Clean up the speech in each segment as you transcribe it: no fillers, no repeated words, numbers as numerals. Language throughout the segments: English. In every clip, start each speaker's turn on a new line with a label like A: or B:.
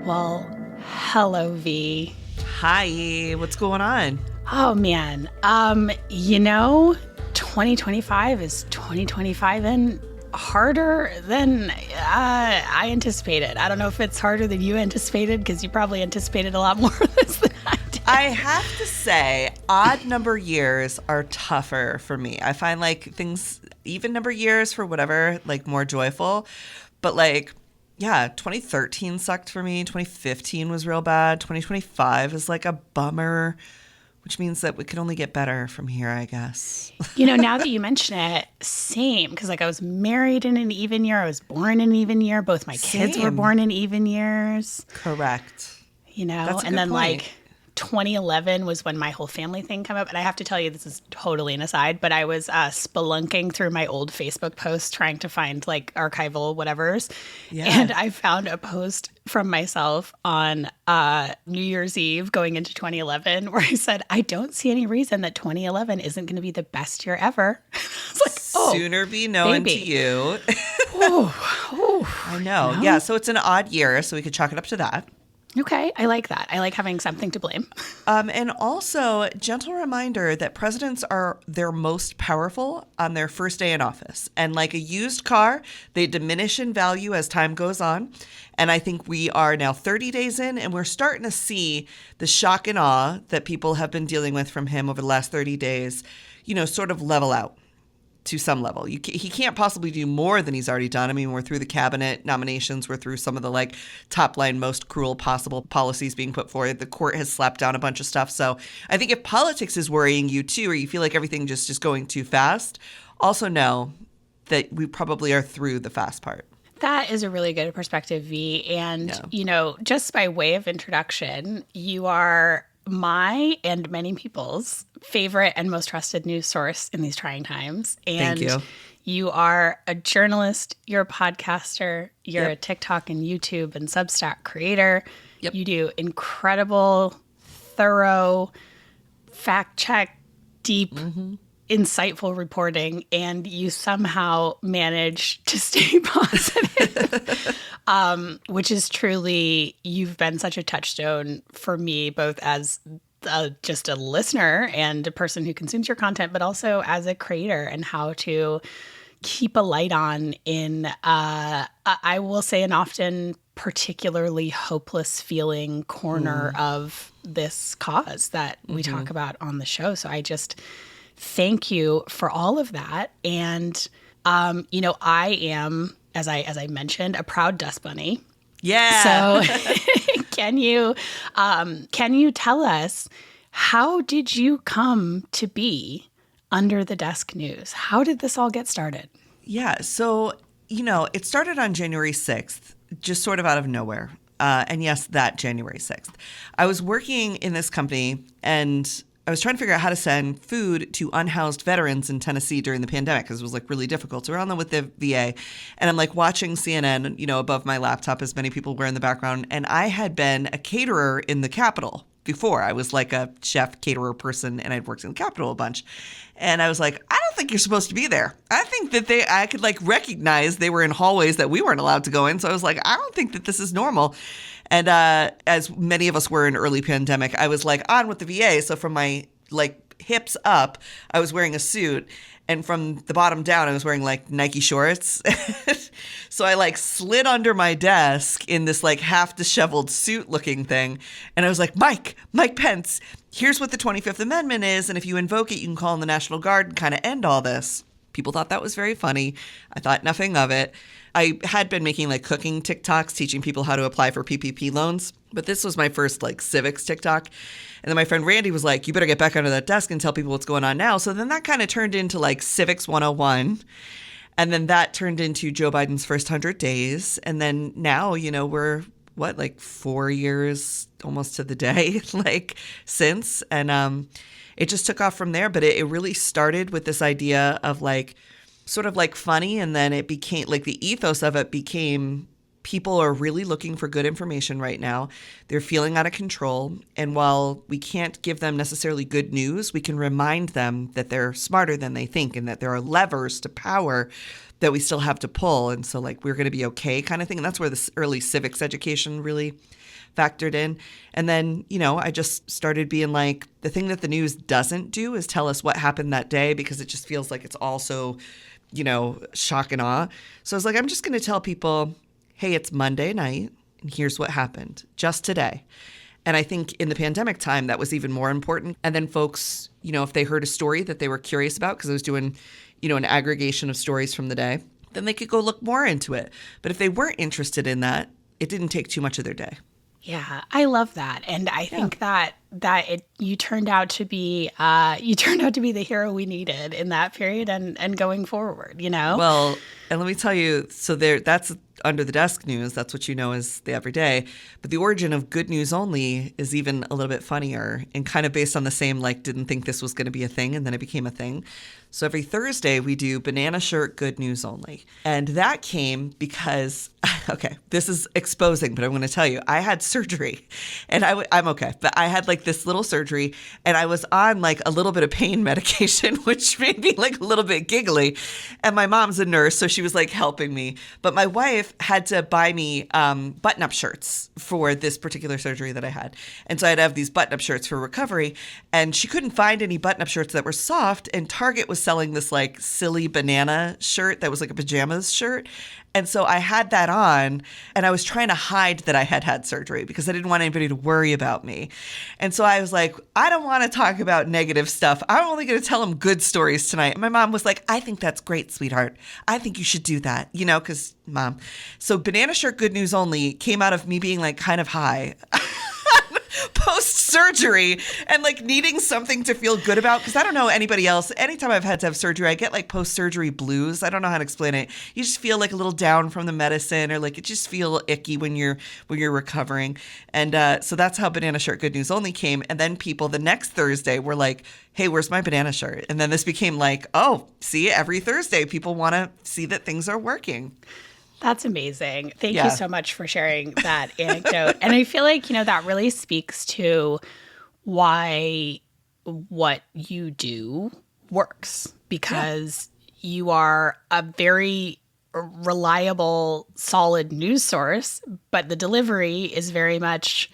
A: Well, hello, V.
B: Hi, what's going on?
A: Oh, man. 2025 is 2025 and harder than I anticipated. I don't know if it's harder than you anticipated because you probably anticipated a lot more of this than I did.
B: I have to say, odd number years are tougher for me. I find like things, even number years for whatever, like more joyful. But like, yeah, 2013 sucked for me. 2015 was real bad. 2025 is like a bummer, which means that we could only get better from here, I guess.
A: Now that you mention it, same. Because like I was married in an even year. I was born in an even year. Both my kids were born in even years.
B: Correct.
A: That's a good then point. Like 2011 was when my whole family thing came up. And I have to tell you, this is totally an aside, but I was spelunking through my old Facebook posts trying to find like archival whatevers. Yeah. And I found a post from myself on New Year's Eve going into 2011 where I said, I don't see any reason that 2011 isn't going to be the best year ever. It's like,
B: sooner be known to you. I know.
A: No?
B: Yeah. So it's an odd year, so we could chalk it up to that.
A: Okay, I like that. I like having something to blame.
B: And also, gentle reminder that presidents are their most powerful on their first day in office. And like a used car, they diminish in value as time goes on. And I think we are now 30 days in, and we're starting to see the shock and awe that people have been dealing with from him over the last 30 days, sort of level out to some level. He can't possibly do more than he's already done. I mean, we're through the cabinet nominations. We're through some of the like top line, most cruel possible policies being put forward. The court has slapped down a bunch of stuff. So I think if politics is worrying you too, or you feel like everything just is going too fast, also know that we probably are through the fast part.
A: That is a really good perspective, V. And, just by way of introduction, you are my and many people's favorite and most trusted news source in these trying times. And
B: thank you.
A: You are a journalist, you're a podcaster, you're a TikTok and YouTube and Substack creator. Yep. You do incredible, thorough, fact-check, deep, insightful reporting, and you somehow manage to stay positive. Which is truly, you've been such a touchstone for me, both as just a listener and a person who consumes your content, but also as a creator, and how to keep a light on in, I will say, an often particularly hopeless feeling corner of this cause that we talk about on the show. So I just thank you for all of that. And, I am, as I mentioned, a proud dust bunny.
B: Yeah.
A: So can you tell us, how did you come to be Under the Desk News? How did this all get started?
B: Yeah. So, it started on January 6th, just sort of out of nowhere. And yes, that January 6th. I was working in this company, and I was trying to figure out how to send food to unhoused veterans in Tennessee during the pandemic because it was like really difficult. So we're on there with the VA, and I'm like watching CNN, above my laptop, as many people were in the background. And I had been a caterer in the Capitol before. I was like a chef caterer person, and I'd worked in the Capitol a bunch. And I was like, I don't think you're supposed to be there. I think that I could like recognize they were in hallways that we weren't allowed to go in. So I was like, I don't think that this is normal. And as many of us were in early pandemic, I was like on with the VA. So from my like hips up, I was wearing a suit. And from the bottom down, I was wearing like Nike shorts. So I like slid under my desk in this like half disheveled suit looking thing. And I was like, Mike Pence, here's what the 25th Amendment is. And if you invoke it, you can call in the National Guard and kind of end all this. People thought that was very funny. I thought nothing of it. I had been making like cooking TikToks, teaching people how to apply for PPP loans. But this was my first like civics TikTok. And then my friend Randy was like, you better get back under that desk and tell people what's going on now. So then that kind of turned into like Civics 101. And then that turned into Joe Biden's first 100 days. And then now, we're like 4 years almost to the day, like since. And it just took off from there. But it really started with this idea of like sort of like funny. And then it became like the ethos of it became people are really looking for good information right now. They're feeling out of control. And while we can't give them necessarily good news, we can remind them that they're smarter than they think and that there are levers to power that we still have to pull. And so like, we're going to be okay kind of thing. And that's where this early civics education really factored in. And then, I just started being like, the thing that the news doesn't do is tell us what happened that day, because it just feels like it's also, shock and awe. So I was like, I'm just going to tell people, hey, it's Monday night, and here's what happened just today. And I think in the pandemic time, that was even more important. And then folks, if they heard a story that they were curious about, because I was doing, an aggregation of stories from the day, then they could go look more into it. But if they weren't interested in that, it didn't take too much of their day.
A: Yeah, I love that. And I think that you turned out to be the hero we needed in that period and going forward,
B: Well, and let me tell you, so that's under the desk news. That's what as the everyday. But the origin of good news only is even a little bit funnier and kind of based on the same, didn't think this was going to be a thing, and then it became a thing. So every Thursday we do banana shirt good news only. And that came because, okay, this is exposing, but I'm going to tell you, I had surgery and I'm okay. But I had this little surgery and I was on a little bit of pain medication, which made me a little bit giggly. And my mom's a nurse, so she was helping me. But my wife had to buy me button-up shirts for this particular surgery that I had. And so I'd have these button-up shirts for recovery. And she couldn't find any button-up shirts that were soft. And Target was selling this silly banana shirt that was a pajamas shirt. And so I had that on and I was trying to hide that I had surgery because I didn't want anybody to worry about me. And so I was like, I don't want to talk about negative stuff. I'm only going to tell them good stories tonight. And my mom was like, I think that's great, sweetheart. I think you should do that, because mom. So banana shirt good news only came out of me being kind of high. Post-surgery and needing something to feel good about, because I don't know anybody else. Anytime I've had to have surgery, I get post-surgery blues. I don't know how to explain it. You just feel a little down from the medicine, or it just feel icky when you're recovering. And so that's how banana shirt good news only came. And then people the next Thursday were like, hey, where's my banana shirt? And then this became oh, see, every Thursday people want to see that things are working.
A: That's amazing. Thank you so much for sharing that anecdote. And I feel like, that really speaks to why what you do works, because you are a very reliable, solid news source, but the delivery is very much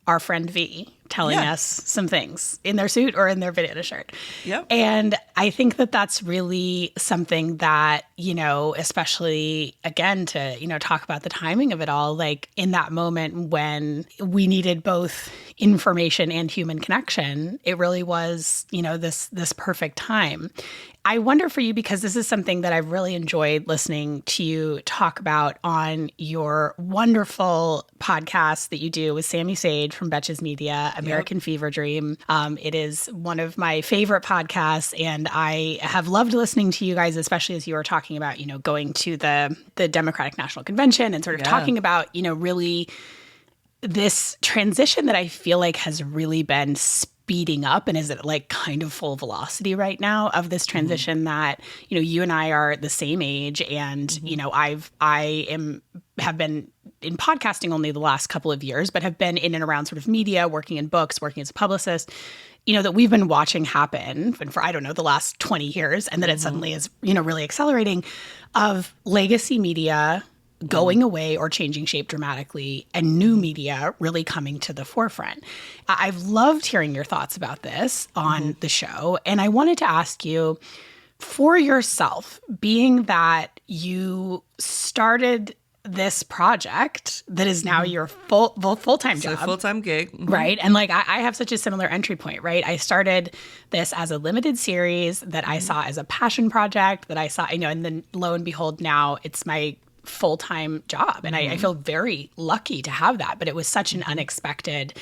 A: our friend V telling us some things in their suit or in their banana shirt.
B: Yep.
A: And I think that that's really something that, especially again to, talk about the timing of it all, in that moment when we needed both information and human connection, it really was, this perfect time. I wonder for you, because this is something that I've really enjoyed listening to you talk about on your wonderful podcast that you do with Sammy Sage from Betches Media, American Fever Dream. It is one of my favorite podcasts, and I have loved listening to you guys, especially as you were talking about, going to the Democratic National Convention and sort of talking about, really this transition that I feel has really been speeding up and is at kind of full velocity right now of this transition that, you and I are the same age. And, have been in podcasting only the last couple of years, but have been in and around sort of media, working in books, working as a publicist, that we've been watching happen for, I don't know, the last 20 years. And that it suddenly is, really accelerating, of legacy media going away or changing shape dramatically, and new media really coming to the forefront. I've loved hearing your thoughts about this on the show. And I wanted to ask you, for yourself, being that you started this project that is now your full-time job.
B: It's a full-time gig.
A: Right. And I have such a similar entry point, right? I started this as a limited series that I saw as a passion project that I saw, and then lo and behold, now it's my full-time job. And I feel very lucky to have that. But it was such an unexpected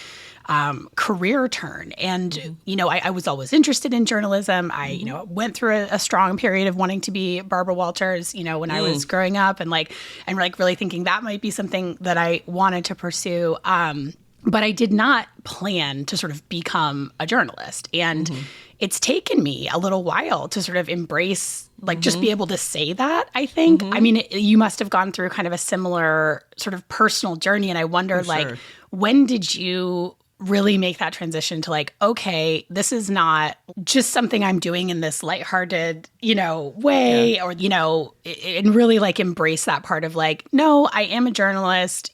A: career turn. And, I was always interested in journalism. I, went through a strong period of wanting to be Barbara Walters, when I was growing up and really thinking that might be something that I wanted to pursue. But I did not plan to sort of become a journalist. And it's taken me a little while to sort of embrace, like, just be able to say that, I think. I mean, you must have gone through kind of a similar sort of personal journey. And I wonder, like, when did you really make that transition to like, okay, this is not just something I'm doing in this lighthearted, way, or, and really like embrace that part of like, no, I am a journalist,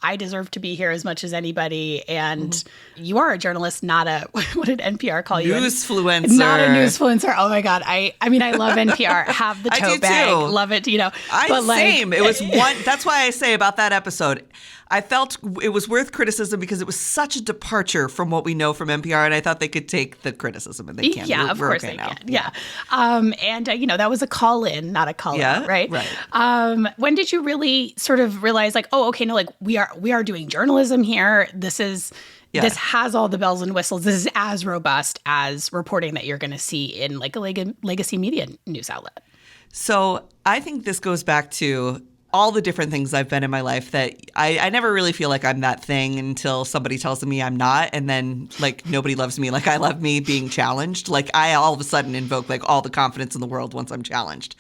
A: I deserve to be here as much as anybody. And you are a journalist, not a, what did NPR call you?
B: Newsfluencer.
A: Not a newsfluencer. Oh my God. I mean, I love NPR. Have the tote bag. Too. Love it,
B: Same. It was one. That's why I say about that episode, I felt it was worth criticism because it was such a departure from what we know from NPR, and I thought they could take the criticism, and they can.
A: Yeah, of course they can. Yeah. And that was a call-in, not a call-out, right?
B: Right.
A: When did you really sort of realize, like, oh, okay, no, like, we are doing journalism here. This has all the bells and whistles. This is as robust as reporting that you're going to see in, like, a legacy media news outlet.
B: So I think this goes back to all the different things I've been in my life that I never really feel like I'm that thing until somebody tells me I'm not. And then like nobody loves me like I love me being challenged. Like I all of a sudden invoke like all the confidence in the world once I'm challenged.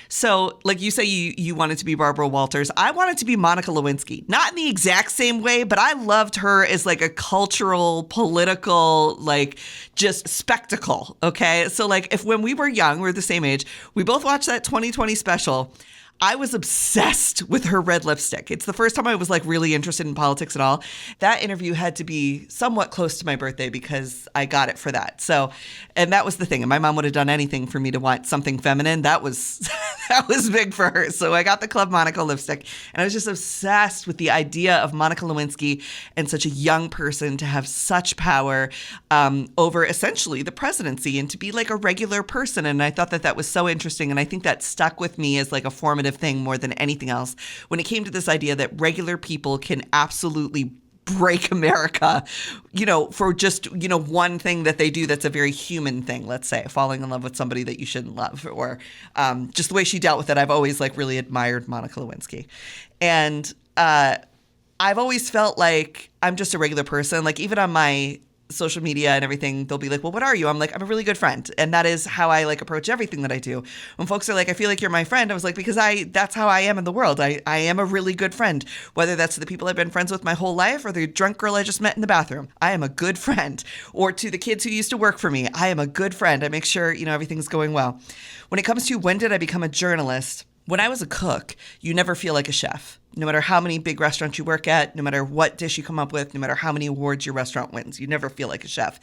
B: So like you say you wanted to be Barbara Walters. I wanted to be Monica Lewinsky. Not in the exact same way, but I loved her as like a cultural, political, like just spectacle. Okay. So like when we were young, we're the same age, we both watched that 2020 special. I was obsessed with her red lipstick. It's the first time I was like really interested in politics at all. That interview had to be somewhat close to my birthday because I got it for that. So, and that was the thing. And my mom would have done anything for me to want something feminine. That was big for her. So I got the Club Monica lipstick, and I was just obsessed with the idea of Monica Lewinsky and such a young person to have such power over essentially the presidency and to be like a regular person. And I thought that was so interesting. And I think that stuck with me as like a formative thing more than anything else when it came to this idea that regular people can absolutely break America, for just, one thing that they do that's a very human thing, let's say, falling in love with somebody that you shouldn't love, or just the way she dealt with it. I've always like really admired Monica Lewinsky. And I've always felt like I'm just a regular person. Like even on my social media and everything, they'll be like, well, what are you? I'm like, I'm a really good friend. And that is how I like approach everything that I do. When folks are like, I feel like you're my friend, I was like, because that's how I am in the world. I am a really good friend, whether that's to the people I've been friends with my whole life or the drunk girl I just met in the bathroom. I am a good friend. Or to the kids who used to work for me, I am a good friend. I make sure, everything's going well. When it comes to when did I become a journalist, when I was a cook, you never feel like a chef. No matter how many big restaurants you work at, no matter what dish you come up with, no matter how many awards your restaurant wins, you never feel like a chef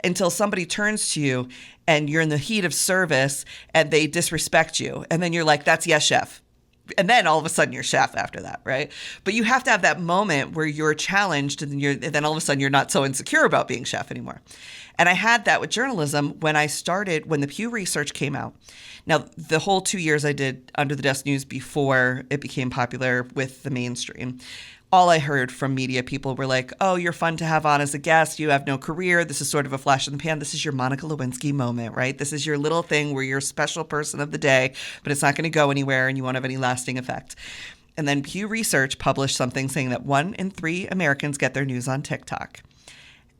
B: until somebody turns to you and you're in the heat of service and they disrespect you. And then you're like, that's yes, chef. And then all of a sudden you're chef after that, right? But you have to have that moment where you're challenged and then all of a sudden you're not so insecure about being chef anymore. And I had that with journalism when the Pew Research came out. Now, the whole 2 years I did Under the Desk News before it became popular with the mainstream, all I heard from media people were like, oh, you're fun to have on as a guest. You have no career. This is sort of a flash in the pan. This is your Monica Lewinsky moment, right? This is your little thing where you're a special person of the day, but it's not going to go anywhere and you won't have any lasting effect. And then Pew Research published something saying that 1 in 3 Americans get their news on TikTok.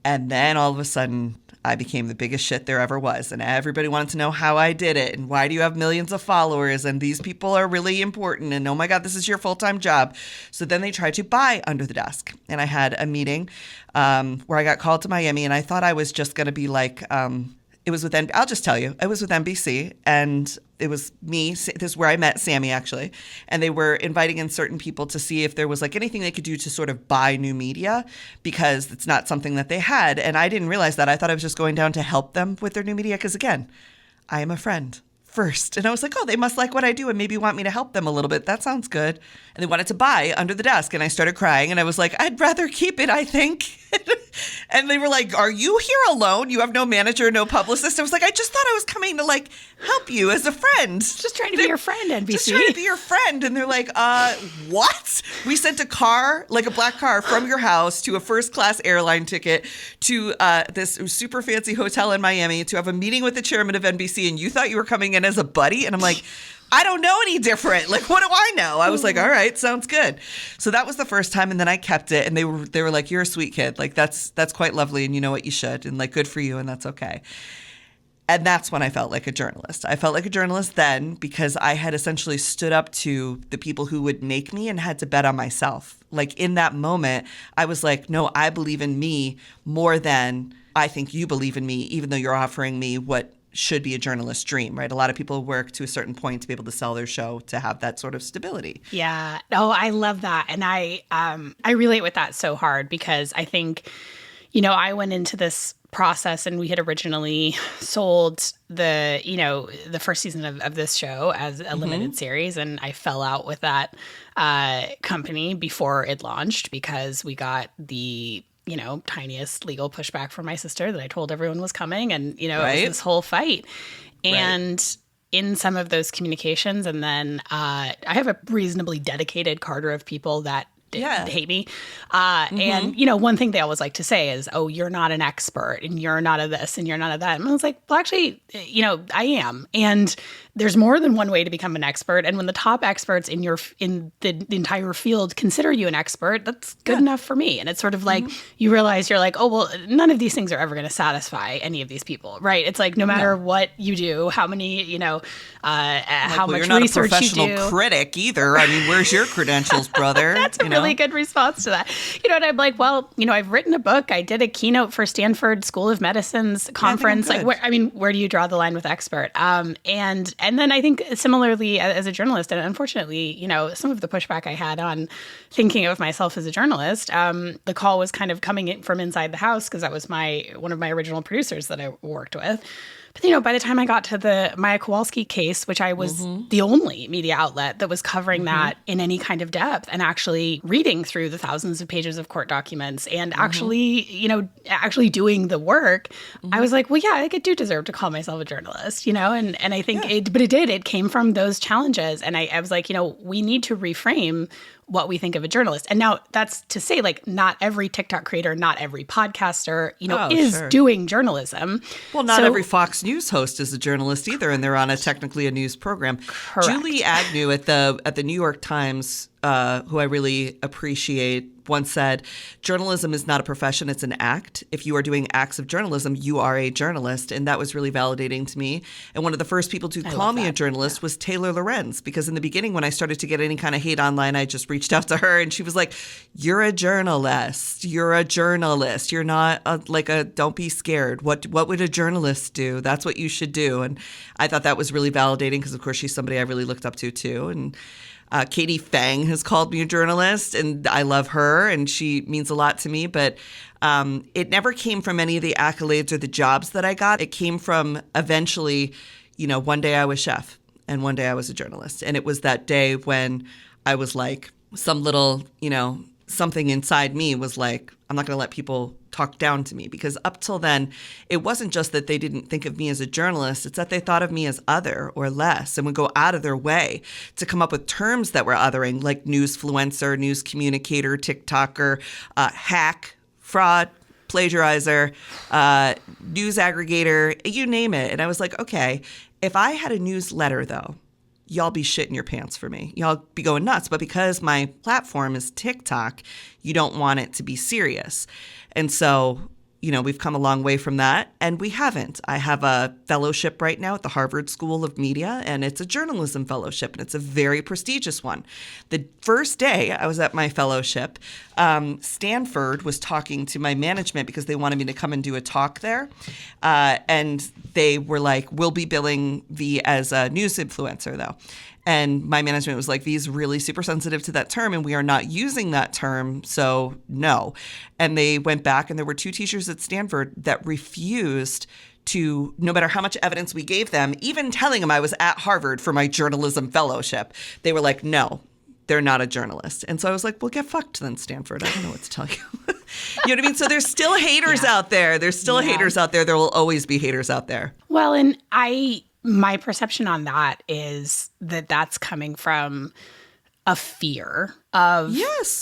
B: And then all of a sudden, I became the biggest shit there ever was. And everybody wanted to know how I did it. And why do you have millions of followers? And these people are really important. And oh my God, this is your full-time job. So then they tried to buy Under the Desk. And I had a meeting where I got called to Miami. And I thought I was just going to be like, it was with, I'll just tell you, it was with NBC. And it was me. This is where I met Sammy, actually. And they were inviting in certain people to see if there was like anything they could do to sort of buy new media because it's not something that they had. And I didn't realize that. I thought I was just going down to help them with their new media because, again, I am a friend first. And I was like, oh, they must like what I do and maybe want me to help them a little bit. That sounds good. And they wanted to buy Under the Desk. And I started crying. And I was like, I'd rather keep it, I think. And they were like, are you here alone? You have no manager, no publicist? I was like, I just thought I was coming to like help you as a friend.
A: Just trying to be your friend, NBC.
B: Just trying to be your friend. And they're like, what? We sent a car, like a black car from your house to a first class airline ticket to this super fancy hotel in Miami to have a meeting with the chairman of NBC. And you thought you were coming in as a buddy? And I'm like, I don't know any different. Like, what do I know? I was like, all right, sounds good. So that was the first time. And then I kept it. And they were like, you're a sweet kid. Like, that's quite lovely. And you know what, you should. And like, good for you. And that's okay. And that's when I felt like a journalist. I felt like a journalist then because I had essentially stood up to the people who would make me and had to bet on myself. Like in that moment, I was like, no, I believe in me more than I think you believe in me, even though you're offering me what should be a journalist's dream, right? A lot of people work to a certain point to be able to sell their show to have that sort of stability.
A: Yeah. Oh, I love that. And I relate with that so hard because I think, I went into this process and we had originally sold the first season of this show as a limited series. And I fell out with that company before it launched because we got the tiniest legal pushback from my sister that I told everyone was coming. And, it was this whole fight. And in some of those communications, and then I have a reasonably dedicated cadre of people that hate me. And, one thing they always like to say is, oh, you're not an expert and you're not a this and you're not a that. And I was like, well, actually, I am. And there's more than one way to become an expert. And when the top experts in the entire field consider you an expert, that's good enough for me. And it's sort of like you realize you're like, oh, well, none of these things are ever going to satisfy any of these people, right? It's like no matter what you do, how many, how much research you do. You're not a
B: professional critic either. I mean, where's your credentials, brother?
A: That's a really good response to that. And I'm like, well, I've written a book. I did a keynote for Stanford School of Medicine's conference. Like, where do you draw the line with expert? And then I think similarly as a journalist, and unfortunately, some of the pushback I had on thinking of myself as a journalist, the call was kind of coming in from inside the house because that was one of my original producers that I worked with. But, by the time I got to the Maya Kowalski case, which I was the only media outlet that was covering that in any kind of depth and actually reading through the thousands of pages of court documents and actually doing the work, I was like, well, yeah, I do deserve to call myself a journalist, and I think it came from those challenges. And I was like, we need to reframe what we think of a journalist. And now that's to say, like, not every TikTok creator, not every podcaster, is doing journalism.
B: Well, not every Fox News host is a journalist either, and they're on technically a news program.
A: Correct.
B: Julie Agnew at the New York Times, who I really appreciate, once said, journalism is not a profession, it's an act. If you are doing acts of journalism, you are a journalist. And that was really validating to me. And one of the first people to call me a journalist was Taylor Lorenz, because in the beginning, when I started to get any kind of hate online, I just reached out to her and she was like, you're a journalist. You're a journalist. You're not don't be scared. What would a journalist do? That's what you should do. And I thought that was really validating because, of course, she's somebody I really looked up to, too. And Katie Fang has called me a journalist, and I love her, and she means a lot to me. But it never came from any of the accolades or the jobs that I got. It came from eventually, one day I was chef, and one day I was a journalist. And it was that day when I was like, some little, something inside me was like, I'm not going to let people talk down to me, because up till then, it wasn't just that they didn't think of me as a journalist. It's that they thought of me as other or less and would go out of their way to come up with terms that were othering, like newsfluencer, news communicator, TikToker, hack, fraud, plagiarizer, news aggregator, you name it. And I was like, okay, if I had a newsletter, though, y'all be shitting your pants for me. Y'all be going nuts. But because my platform is TikTok, you don't want it to be serious. And so, we've come a long way from that, and we haven't. I have a fellowship right now at the Harvard School of Media, and it's a journalism fellowship, and it's a very prestigious one. The first day I was at my fellowship, Stanford was talking to my management because they wanted me to come and do a talk there. And they were like, we'll be billing V as a news influencer, though. And my management was like, V is really super sensitive to that term, and we are not using that term, so no. And they went back, and there were 2 teachers at Stanford that refused to, no matter how much evidence we gave them, even telling them I was at Harvard for my journalism fellowship, they were like, no, they're not a journalist. And so I was like, well, get fucked then, Stanford. I don't know what to tell you. You know what I mean? So there's still haters out there. There's still haters out there. There will always be haters out there.
A: Well, and my perception on that is that that's coming from a fear of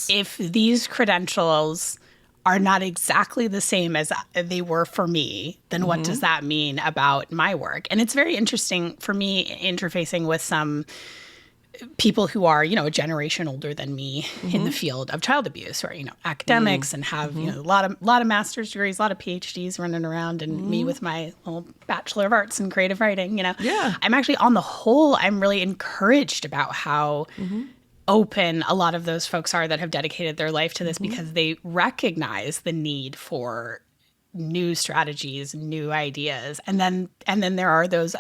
A: if these credentials are not exactly the same as they were for me, then what does that mean about my work? And it's very interesting for me interfacing with some people who are, a generation older than me in the field of child abuse, or, academics and have, a lot of master's degrees, a lot of PhDs running around, and me with my little Bachelor of Arts in creative writing,
B: Yeah.
A: I'm actually, on the whole, I'm really encouraged about how open a lot of those folks are that have dedicated their life to this, because they recognize the need for new strategies, new ideas. And then there are those,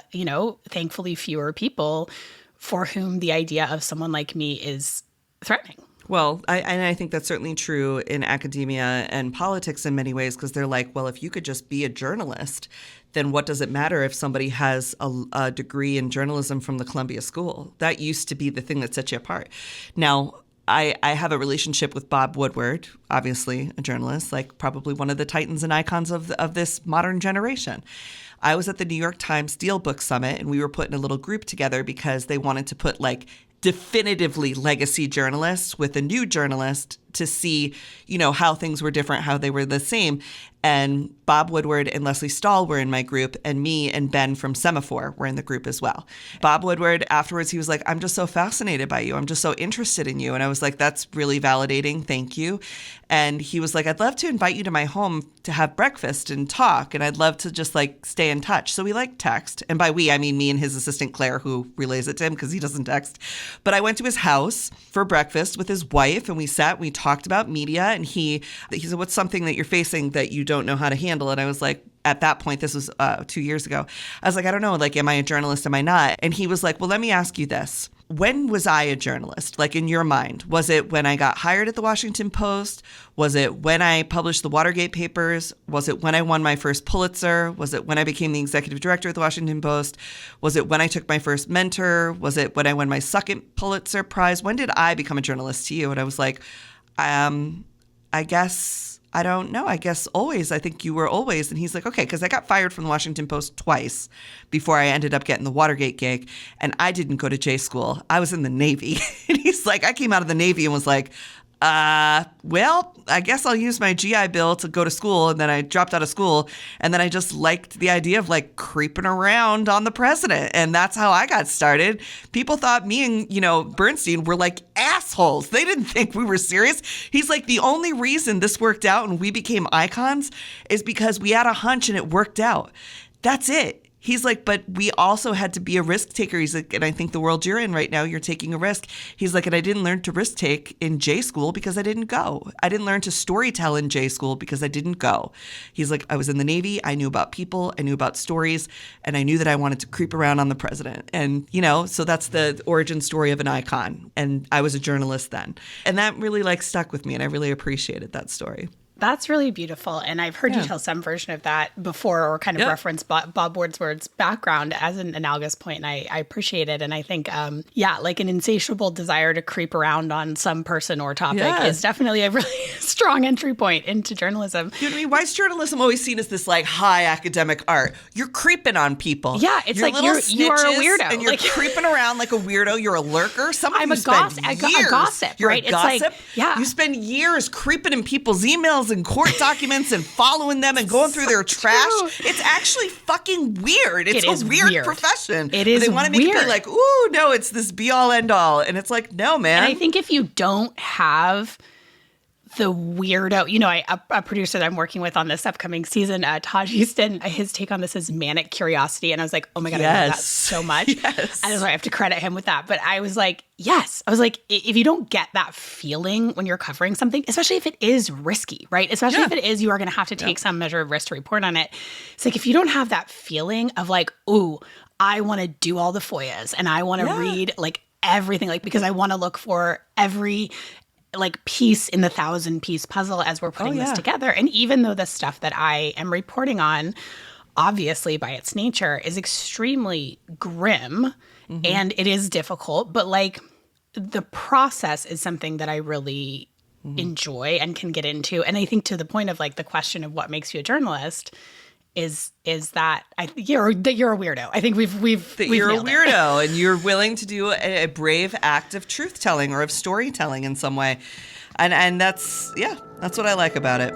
A: thankfully fewer people for whom the idea of someone like me is threatening.
B: Well, I think that's certainly true in academia and politics in many ways, because they're like, well, if you could just be a journalist, then what does it matter if somebody has a degree in journalism from the Columbia School? That used to be the thing that set you apart. Now, I have a relationship with Bob Woodward, obviously a journalist, like probably one of the titans and icons of this modern generation. I was at the New York Times Deal Book Summit, and we were put in a little group together because they wanted to put like definitively legacy journalists with a new journalist to see, how things were different, how they were the same. And Bob Woodward and Leslie Stahl were in my group, and me and Ben from Semaphore were in the group as well. Bob Woodward, afterwards, he was like, I'm just so fascinated by you. I'm just so interested in you. And I was like, that's really validating. Thank you. And he was like, I'd love to invite you to my home to have breakfast and talk. And I'd love to just like stay in touch. So we like text. And by we, I mean me and his assistant Claire, who relays it to him because he doesn't text. But I went to his house for breakfast with his wife, and we sat, we talked about media. And he said, what's something that you're facing that you don't know how to handle? And I was like, at that point, this was 2 years ago, I was like, I don't know, like, am I a journalist? Am I not? And he was like, well, let me ask you this. When was I a journalist? Like, in your mind, was it when I got hired at the Washington Post? Was it when I published the Watergate papers? Was it when I won my first Pulitzer? Was it when I became the executive director at the Washington Post? Was it when I took my first mentor? Was it when I won my second Pulitzer Prize? When did I become a journalist to you? And I was like, I guess, I don't know. I guess always. I think you were always. And he's like, okay, because I got fired from the Washington Post twice before I ended up getting the Watergate gig. And I didn't go to J school. I was in the Navy. And he's like, I came out of the Navy and was like, well, I guess I'll use my GI Bill to go to school. And then I dropped out of school. And then I just liked the idea of like creeping around on the president. And that's how I got started. People thought me and, Bernstein were like assholes. They didn't think we were serious. He's like, the only reason this worked out and we became icons is because we had a hunch and it worked out. That's it. He's like, but we also had to be a risk taker. He's like, and I think the world you're in right now, you're taking a risk. He's like, and I didn't learn to risk take in J school because I didn't go. I didn't learn to storytell in J school because I didn't go. He's like, I was in the Navy. I knew about people. I knew about stories. And I knew that I wanted to creep around on the president. And, so that's the origin story of an icon. And I was a journalist then. And that really stuck with me. And I really appreciated that story.
A: That's really beautiful. And I've heard you tell some version of that before, or kind of reference Bob Woodward's background as an analogous point. And I appreciate it. And I think, like an insatiable desire to creep around on some person or topic is definitely a really strong entry point into journalism.
B: You know what I mean? Why is journalism always seen as this like high academic art? You're creeping on people.
A: Yeah, it's
B: you're
A: like you are a weirdo.
B: And you're creeping around like a weirdo. You're a lurker.
A: I'm a gossip,
B: you're
A: right?
B: A gossip.
A: It's like,
B: You spend years creeping in people's emails and court documents and following them and going through their trash. It's actually fucking weird. It's a weird profession.
A: It is.
B: They want to make it be like, ooh, no, it's this be all end all. And it's like, no, man.
A: And I think if you don't have the weirdo, a producer that I'm working with on this upcoming season, Taj Houston, his take on this is manic curiosity. And I was like, oh my God, I love that so much.
B: Yes.
A: And so I have to credit him with that. But I was like, yes. I was like, if you don't get that feeling when you're covering something, especially if it is risky, right? Especially if it is, you are going to have to take some measure of risk to report on it. It's like, if you don't have that feeling of like, ooh, I want to do all the FOIAs and I want to read like everything, like, because I want to look for every like piece in the 1,000-piece puzzle as we're putting this together. And even though the stuff that I am reporting on, obviously by its nature, is extremely grim and it is difficult, but like the process is something that I really enjoy and can get into. And I think to the point of like the question of what makes you a journalist is that you're a weirdo. I think we've
B: you're a weirdo
A: it.
B: And you're willing to do a brave act of truth telling or of storytelling in some way. And that's what I like about it.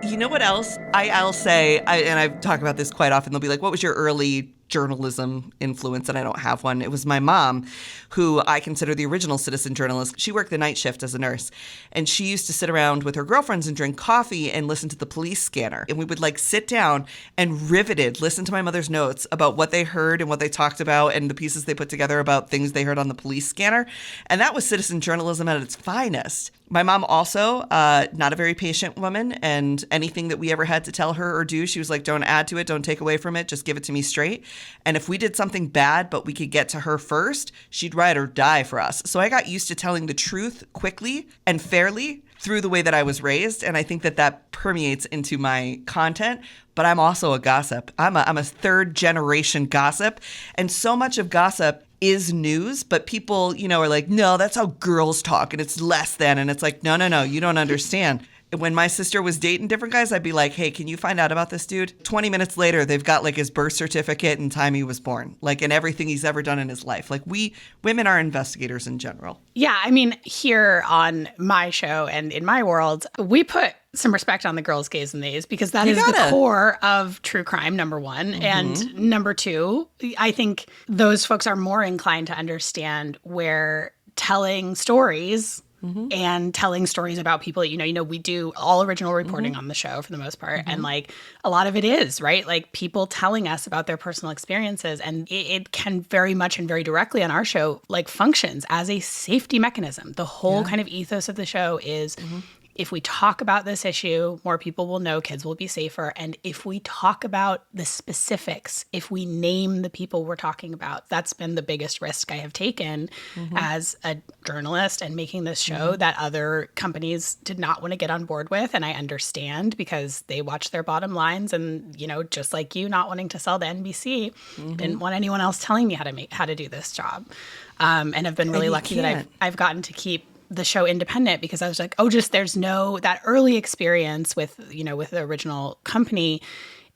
B: You know what else? I'll say, and I talk about this quite often, they'll be like, what was your early journalism influence? And I don't have one. It was my mom, who I consider the original citizen journalist. She worked the night shift as a nurse, and she used to sit around with her girlfriends and drink coffee and listen to the police scanner. And we would like sit down and riveted listen to my mother's notes about what they heard and what they talked about and the pieces they put together about things they heard on the police scanner. And that was citizen journalism at its finest. My mom also, not a very patient woman, and anything that we ever had to tell her or do, she was like, don't add to it, don't take away from it, just give it to me straight. And if we did something bad, but we could get to her first, she'd ride or die for us. So I got used to telling the truth quickly and fairly through the way that I was raised. And I think that that permeates into my content. But I'm also a gossip. I'm a third generation gossip. And so much of gossip is news, but people, are like, no, that's how girls talk and it's less than. And it's like, no, you don't understand. When my sister was dating different guys, I'd be like, hey, can you find out about this dude? 20 minutes later, they've got like his birth certificate and time he was born, like, and everything he's ever done in his life. Like, we women are investigators in general.
A: Yeah. I mean, here on my show and in my world, we put some respect on the girls' gays and theys because that is the core of true crime, number one. Mm-hmm. And number two, I think those folks are more inclined to understand where telling stories and telling stories about people, we do all original reporting on the show for the most part. And like a lot of it is, right? Like people telling us about their personal experiences, and it can very much and very directly on our show, like functions as a safety mechanism. The whole kind of ethos of the show is if we talk about this issue, more people will know, kids will be safer. And if we talk about the specifics, if we name the people we're talking about, that's been the biggest risk I have taken as a journalist and making this show that other companies did not want to get on board with. And I understand because they watch their bottom lines and, just like you not wanting to sell to NBC, didn't want anyone else telling me how to do this job. And have been really lucky that I've gotten to keep the show independent because I was like, there's no, that early experience with the original company,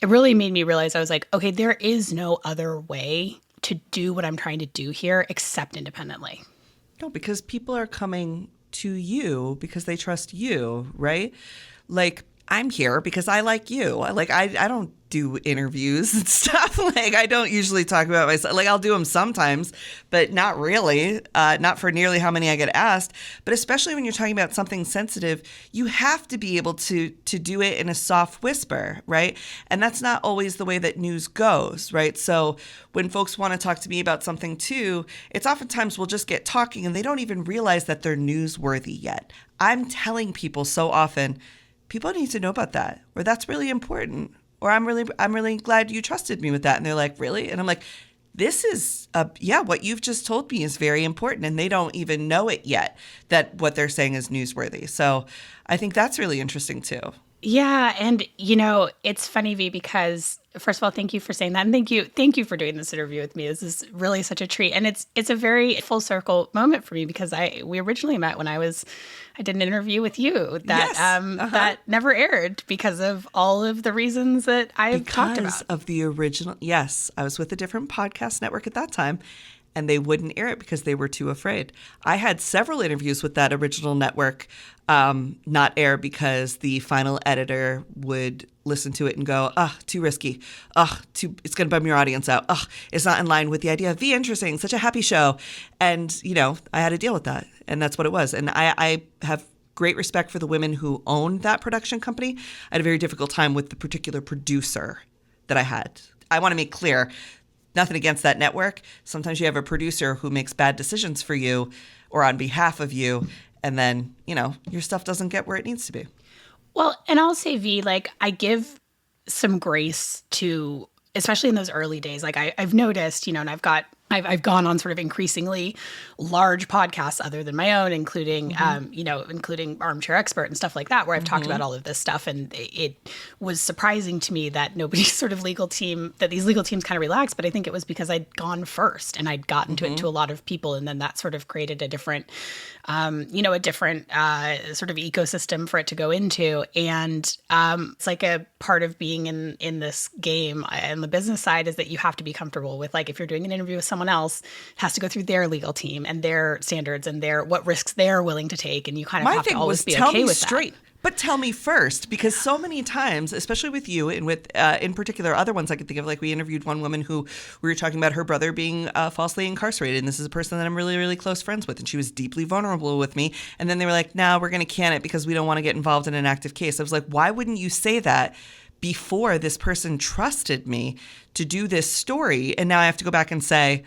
A: it really made me realize I was like, okay, there is no other way to do what I'm trying to do here except independently.
B: No, because people are coming to you because they trust you, right? Like, I'm here because I like you. I don't do interviews and stuff. Like, I don't usually talk about myself. Like, I'll do them sometimes, but not really. Not for nearly how many I get asked. But especially when you're talking about something sensitive, you have to be able to do it in a soft whisper, right? And that's not always the way that news goes, right? So when folks want to talk to me about something too, it's oftentimes we'll just get talking and they don't even realize that they're newsworthy yet. I'm telling people so often, people need to know about that, or that's really important, or I'm really glad you trusted me with that. And they're like, really? And I'm like, this is, what you've just told me is very important. And they don't even know it yet, that what they're saying is newsworthy. So I think that's really interesting too.
A: Yeah. And, it's funny, V, because first of all, thank you for saying that. And thank you for doing this interview with me. This is really such a treat. And it's a very full circle moment for me because we originally met when I did an interview with you that that never aired because of all of the reasons that I've talked about.
B: Because of the original. Yes. I was with a different podcast network at that time. And they wouldn't air it because they were too afraid. I had several interviews with that original network not air because the final editor would listen to it and go, too risky. It's going to bum your audience out. It's not in line with the idea of V interesting, such a happy show. And, I had to deal with that. And that's what it was. And I have great respect for the women who owned that production company. I had a very difficult time with the particular producer that I had. I want to make clear, nothing against that network. Sometimes you have a producer who makes bad decisions for you or on behalf of you, and then, your stuff doesn't get where it needs to be.
A: Well, and I'll say, V, like, I give some grace to, especially in those early days. Like, I've noticed, and I've gone on sort of increasingly large podcasts other than my own, including, including Armchair Expert and stuff like that, where I've talked about all of this stuff. And it was surprising to me that nobody's sort of these legal teams kind of relaxed. But I think it was because I'd gone first and I'd gotten to it to a lot of people. And then that sort of created a different sort of ecosystem for it to go into. And it's like a part of being in this game and the business side is that you have to be comfortable with, like, if you're doing an interview with someone else, it has to go through their legal team and their standards and what risks they're willing to take. And you kind of have to always be okay with that.
B: But tell me first, because so many times, especially with you and with, in particular, other ones I could think of, like we interviewed one woman who we were talking about her brother being falsely incarcerated. And this is a person that I'm really, really close friends with. And she was deeply vulnerable with me. And then they were like, no, we're going to can it because we don't want to get involved in an active case. I was like, why wouldn't you say that before this person trusted me to do this story? And now I have to go back and say,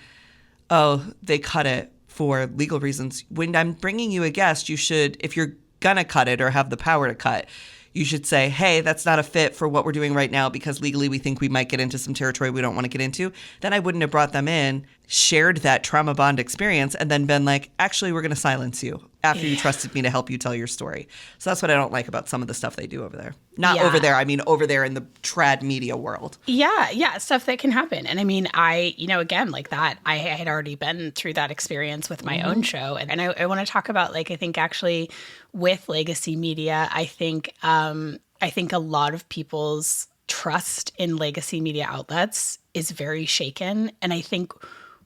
B: oh, they cut it for legal reasons. When I'm bringing you a guest, you should, if you're going to cut it or have the power to cut, you should say, hey, that's not a fit for what we're doing right now because legally we think we might get into some territory we don't want to get into. Then I wouldn't have brought them in, shared that trauma bond experience, and then been like, actually, we're going to silence you after you trusted me to help you tell your story. So that's what I don't like about some of the stuff they do over there. Not over there. I mean, over there in the trad media world.
A: Yeah. Stuff that can happen. And I mean, again, like that, I had already been through that experience with my own show. And I want to talk about, like, I think actually with legacy media, I think a lot of people's trust in legacy media outlets is very shaken. And I think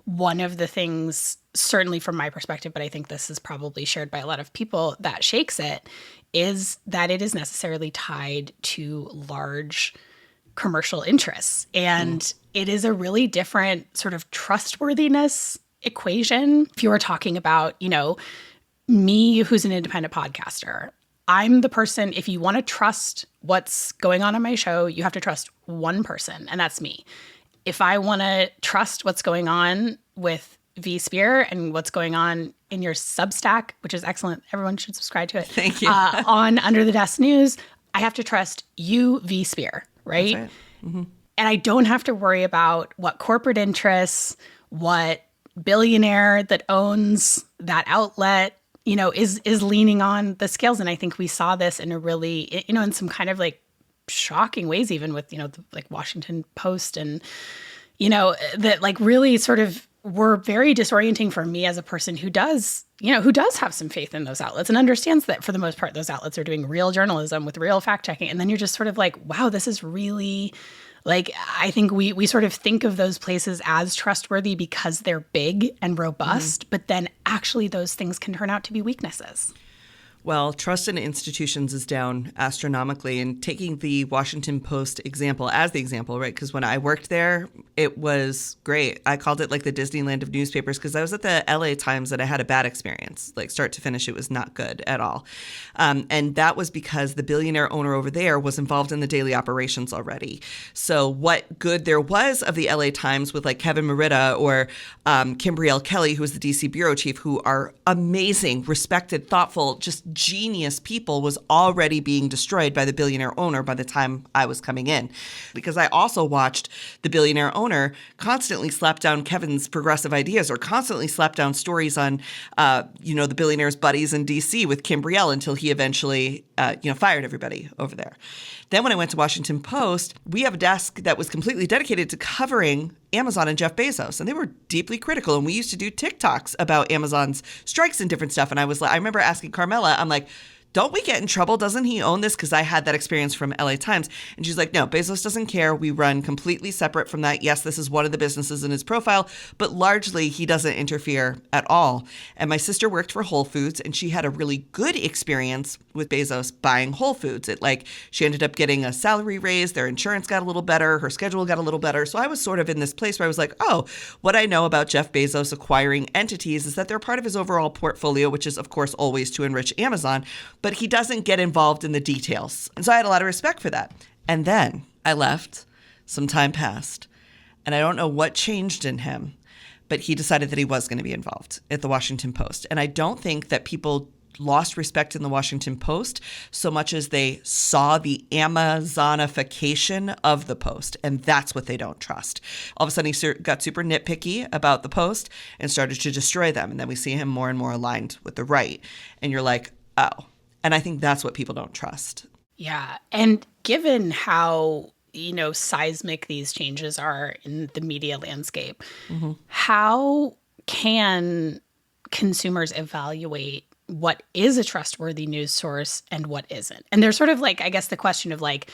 A: one of the things, certainly from my perspective, but I think this is probably shared by a lot of people, that shakes it is that it is necessarily tied to large commercial interests. And it is a really different sort of trustworthiness equation. If you were talking about, me, who's an independent podcaster, I'm the person, if you want to trust what's going on my show, you have to trust one person, and that's me. If I want to trust what's going on with V Spear and what's going on in your Substack, which is excellent, everyone should subscribe to it.
B: Thank you.
A: On Under the Desk News, I have to trust you, V Spear, right?
B: That's right. Mm-hmm.
A: And I don't have to worry about what corporate interests, what billionaire that owns that outlet, is leaning on the scales. And I think we saw this in a really, in some kind of like shocking ways, even with, the like Washington Post and, that like really sort of were very disorienting for me as a person who does have some faith in those outlets and understands that for the most part, those outlets are doing real journalism with real fact checking. And then you're just sort of like, wow, this is really like, I think we sort of think of those places as trustworthy because they're big and robust, but then actually those things can turn out to be weaknesses.
B: Well, trust in institutions is down astronomically. And taking the Washington Post example as the example, right? Because when I worked there, it was great. I called it like the Disneyland of newspapers because I was at the LA Times and I had a bad experience. Like start to finish, it was not good at all. And that was because the billionaire owner over there was involved in the daily operations already. So what good there was of the LA Times with like Kevin Merida or Kimberly L. Kelly, who was the DC bureau chief, who are amazing, respected, thoughtful, just genius people, was already being destroyed by the billionaire owner by the time I was coming in. Because I also watched the billionaire owner constantly slap down Kevin's progressive ideas or constantly slap down stories on, the billionaire's buddies in DC with Kimberly L. until he eventually, fired everybody over there. Then when I went to Washington Post, we have a desk that was completely dedicated to covering Amazon and Jeff Bezos. And they were deeply critical. And we used to do TikToks about Amazon's strikes and different stuff. And I remember asking Carmela, I'm like, don't we get in trouble? Doesn't he own this? Because I had that experience from LA Times. And she's like, no, Bezos doesn't care. We run completely separate from that. Yes, this is one of the businesses in his profile, but largely he doesn't interfere at all. And my sister worked for Whole Foods and she had a really good experience with Bezos buying Whole Foods. She ended up getting a salary raise. Their insurance got a little better. Her schedule got a little better. So I was sort of in this place where I was like, oh, what I know about Jeff Bezos acquiring entities is that they're part of his overall portfolio, which is, of course, always to enrich Amazon. But he doesn't get involved in the details. And so I had a lot of respect for that. And then I left, some time passed, and I don't know what changed in him, but he decided that he was going to be involved at the Washington Post. And I don't think that people lost respect in the Washington Post so much as they saw the Amazonification of the Post. And that's what they don't trust. All of a sudden, he got super nitpicky about the Post and started to destroy them. And then we see him more and more aligned with the right. And you're like, oh. And I think that's what people don't trust.
A: Yeah. And given how, seismic these changes are in the media landscape, how can consumers evaluate what is a trustworthy news source and what isn't? And there's sort of like, I guess the question of like,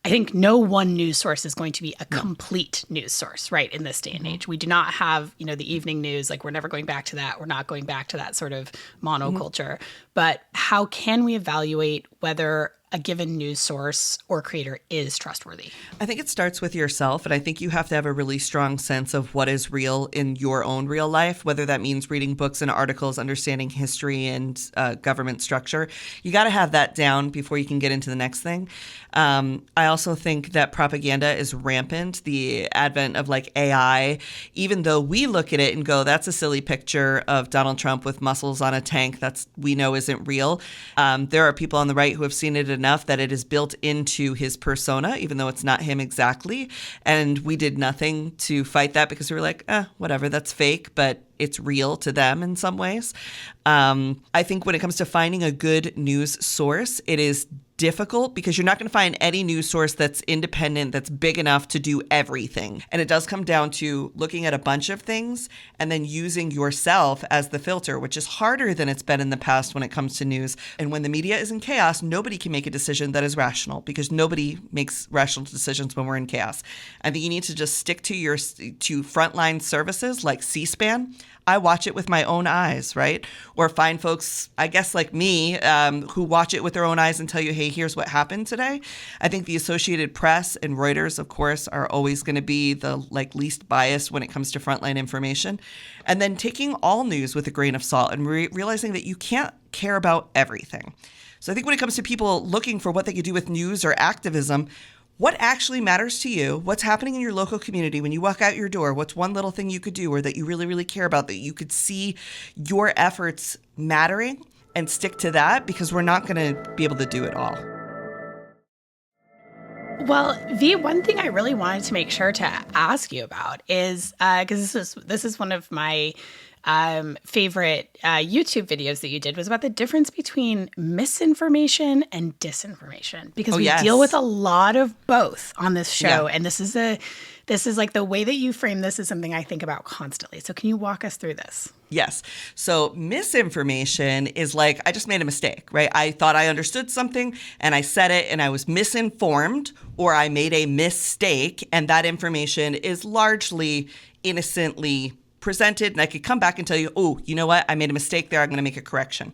A: I think no one news source is going to be a complete news source, right, in this day and age. We do not have, the evening news. Like, we're never going back to that. We're not going back to that sort of monoculture. But how can we evaluate whether a given news source or creator is trustworthy?
B: I think it starts with yourself, and I think you have to have a really strong sense of what is real in your own real life, whether that means reading books and articles, understanding history and government structure. You got to have that down before you can get into the next thing. I also think that propaganda is rampant. The advent of like AI, even though we look at it and go, that's a silly picture of Donald Trump with muscles on a tank, that's we know isn't real. There are people on the right who have seen it enough that it is built into his persona, even though it's not him exactly. And we did nothing to fight that because we were like, whatever, that's fake, but it's real to them in some ways. I think when it comes to finding a good news source, it is difficult because you're not going to find any news source that's independent, that's big enough to do everything. And it does come down to looking at a bunch of things and then using yourself as the filter, which is harder than it's been in the past when it comes to news. And when the media is in chaos, nobody can make a decision that is rational because nobody makes rational decisions when we're in chaos. I think you need to just stick to to frontline services like C-SPAN. I watch it with my own eyes, right? Or find folks, I guess like me, who watch it with their own eyes and tell you, hey, here's what happened today. I think the Associated Press and Reuters, of course, are always going to be the least biased when it comes to frontline information. And then taking all news with a grain of salt and realizing that you can't care about everything. So I think when it comes to people looking for what they could do with news or activism, what actually matters to you? What's happening in your local community when you walk out your door? What's one little thing you could do or that you really, really care about that you could see your efforts mattering and stick to that because we're not going to be able to do it all.
A: Well, V, one thing I really wanted to make sure to ask you about is because this is one of my favorite YouTube videos that you did was about the difference between misinformation and disinformation because we deal with a lot of both on this show. And this is like the way that you frame this is something I think about constantly. So can you walk us through this?
B: Yes. So misinformation is like, I just made a mistake, right? I thought I understood something and I said it and I was misinformed or I made a mistake and that information is largely innocently presented, and I could come back and tell you, oh, you know what? I made a mistake there. I'm going to make a correction.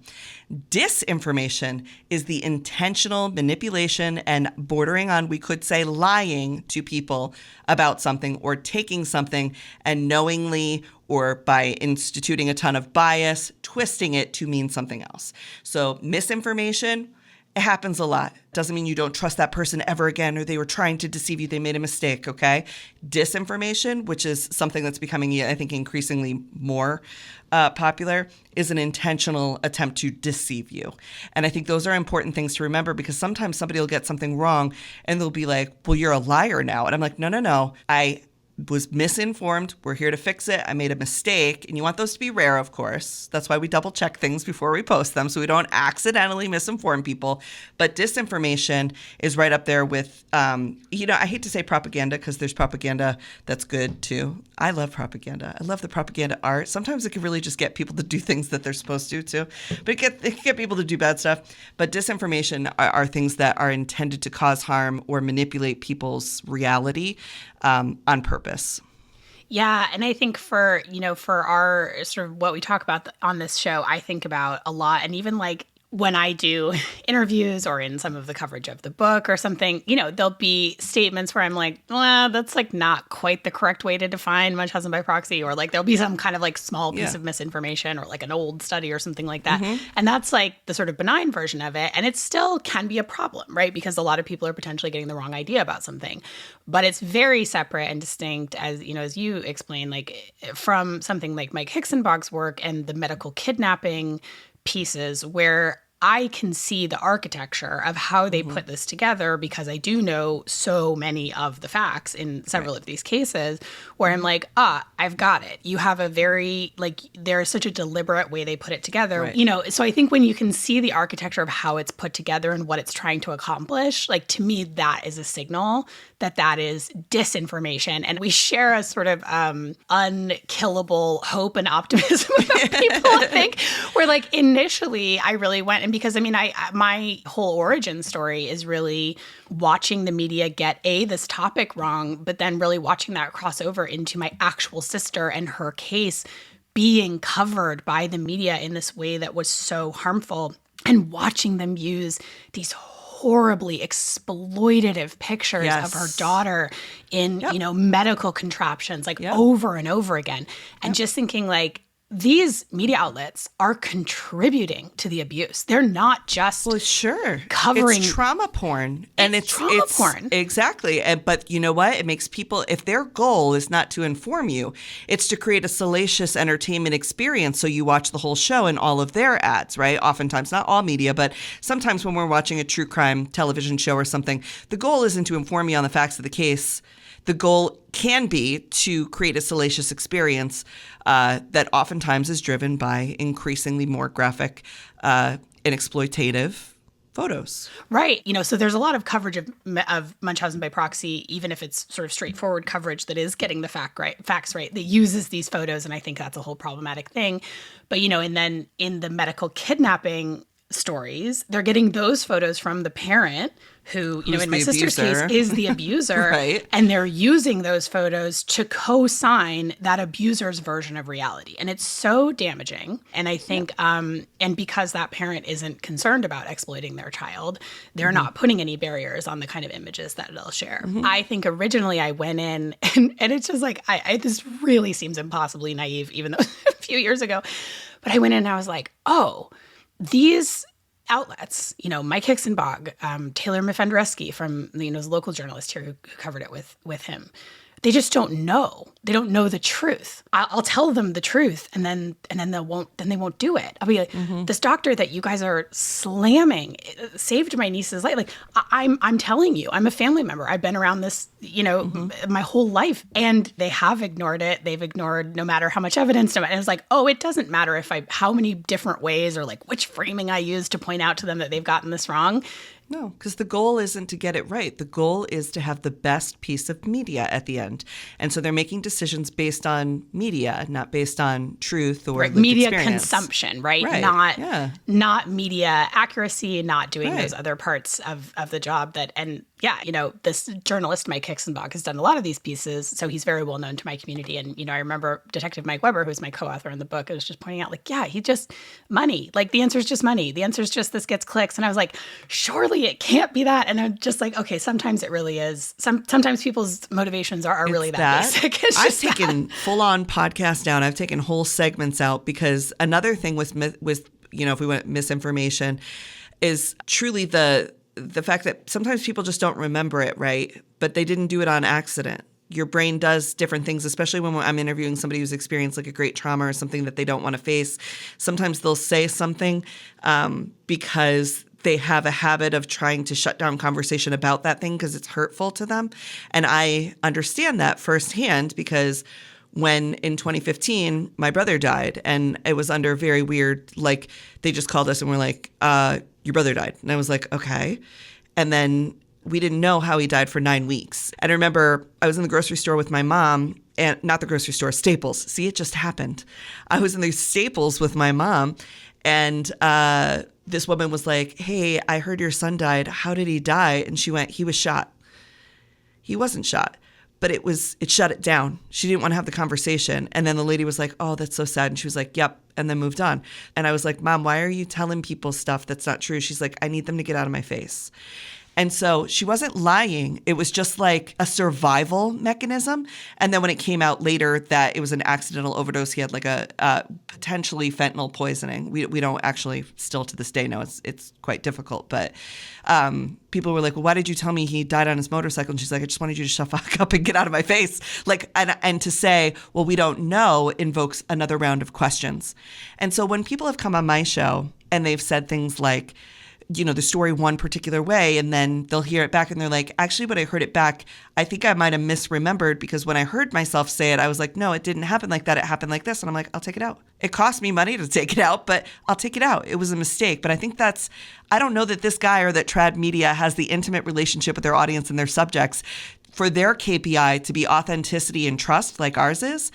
B: Disinformation is the intentional manipulation and bordering on, we could say, lying to people about something or taking something and knowingly or by instituting a ton of bias, twisting it to mean something else. So misinformation, it happens a lot. Doesn't mean you don't trust that person ever again or they were trying to deceive you. They made a mistake, okay? Disinformation, which is something that's becoming, I think, increasingly more popular, is an intentional attempt to deceive you. And I think those are important things to remember because sometimes somebody will get something wrong and they'll be like, well, you're a liar now. And I'm like, no. I was misinformed. We're here to fix it. I made a mistake. And you want those to be rare, of course. That's why we double check things before we post them so we don't accidentally misinform people. But disinformation is right up there with, I hate to say propaganda because there's propaganda that's good too. I love propaganda. I love the propaganda art. Sometimes it can really just get people to do things that they're supposed to too. But it can get people to do bad stuff. But disinformation are things that are intended to cause harm or manipulate people's reality on purpose.
A: Yeah. And I think for our sort of what we talk about on this show, I think about a lot. And even like when I do interviews or in some of the coverage of the book or something, there'll be statements where I'm like, well, that's like not quite the correct way to define Munchausen by proxy, or like there'll be some kind of like small piece of misinformation or like an old study or something like that. Mm-hmm. And that's like the sort of benign version of it. And it still can be a problem, right? Because a lot of people are potentially getting the wrong idea about something. But it's very separate and distinct, as you explained, like from something like Mike Hixenbach's work and the medical kidnapping pieces where I can see the architecture of how they put this together because I do know so many of the facts in several of these cases where I'm like, I've got it. You have a very, there's such a deliberate way they put it together, so I think when you can see the architecture of how it's put together and what it's trying to accomplish, like to me, that is a signal that is disinformation. And we share a sort of unkillable hope and optimism about people, I think, where like initially I really went And because, I mean, my whole origin story is really watching the media get this topic wrong, but then really watching that cross over into my actual sister and her case being covered by the media in this way that was so harmful, and watching them use these horribly exploitative pictures of her daughter in, medical contraptions, like over and over again. And just thinking like, these media outlets are contributing to the abuse. They're not just covering.
B: It's trauma porn. It's
A: trauma porn.
B: Exactly. But you know what? It makes people, if their goal is not to inform you, it's to create a salacious entertainment experience. So you watch the whole show and all of their ads, right? Oftentimes, not all media, but sometimes when we're watching a true crime television show or something, the goal isn't to inform you on the facts of the case. The goal can be to create a salacious experience that oftentimes is driven by increasingly more graphic and exploitative photos.
A: Right. So there's a lot of coverage of Munchausen by proxy, even if it's sort of straightforward coverage that is getting the facts right, that uses these photos. And I think that's a whole problematic thing. But, and then in the medical kidnapping stories, they're getting those photos from the parent who, in my sister's case, is the abuser.
B: Right.
A: And they're using those photos to co-sign that abuser's version of reality. And it's so damaging. And I think, and because that parent isn't concerned about exploiting their child, they're not putting any barriers on the kind of images that they'll share. I think originally I went in, and it's just like, this really seems impossibly naive, even though a few years ago. But I went in and I was like, oh, these outlets, Mike Hickson-Bogg, Taylor Mifendresky from the local journalist here who covered it with him. They just don't know. They don't know the truth. I'll tell them the truth, and then they won't do it. I'll be like, this doctor that you guys are slamming saved my niece's life. Like, I'm telling you, I'm a family member. I've been around this, my whole life, and they have ignored it. They've ignored no matter how much evidence. And it's like, oh, it doesn't matter how many different ways or like which framing I use to point out to them that they've gotten this wrong.
B: No, because the goal isn't to get it right. The goal is to have the best piece of media at the end. And so they're making decisions based on media, not based on truth or lived
A: media
B: experience.
A: Consumption, right?
B: Right.
A: Not media accuracy, not doing those other parts of the job this journalist, Mike Hickson-Bogg, has done a lot of these pieces. So he's very well known to my community. And, I remember Detective Mike Weber, who's my co-author in the book, was just pointing out he just money. Like the answer is just money. The answer is just this gets clicks. And I was like, surely it can't be that. And I'm just like, okay, sometimes it really is. Sometimes people's motivations are really that basic.
B: I've taken full-on podcasts down. I've taken whole segments out because another thing with if we went misinformation is truly the fact that sometimes people just don't remember it, right? But they didn't do it on accident. Your brain does different things, especially when I'm interviewing somebody who's experienced like a great trauma or something that they don't want to face. Sometimes they'll say something because they have a habit of trying to shut down conversation about that thing because it's hurtful to them. And I understand that firsthand because when in 2015, my brother died and it was under very weird, like they just called us and were like, your brother died. And I was like, okay. And then we didn't know how he died for 9 weeks. And I remember I was in the grocery store with my mom, and not the grocery store, Staples. See, it just happened. I was in the Staples with my mom, and this woman was like, hey, I heard your son died. How did he die? And she went, he was shot. He wasn't shot. But it shut it down. She didn't want to have the conversation. And then the lady was like, oh, that's so sad. And she was like, yep. And then moved on. And I was like, Mom, why are you telling people stuff that's not true? She's like, I need them to get out of my face. And so she wasn't lying. It was just like a survival mechanism. And then when it came out later that it was an accidental overdose, he had like a potentially fentanyl poisoning. We don't actually still to this day know. It's quite difficult. But people were like, well, why did you tell me he died on his motorcycle? And she's like, I just wanted you to shut fuck up and get out of my face. Like, and to say, well, we don't know invokes another round of questions. And so when people have come on my show and they've said things like, the story one particular way, and then they'll hear it back and they're like, actually, when I heard it back, I think I might have misremembered because when I heard myself say it, I was like, no, it didn't happen like that. It happened like this. And I'm like, I'll take it out. It cost me money to take it out, but I'll take it out. It was a mistake. But I think I don't know that this guy or that trad media has the intimate relationship with their audience and their subjects for their KPI to be authenticity and trust like ours is.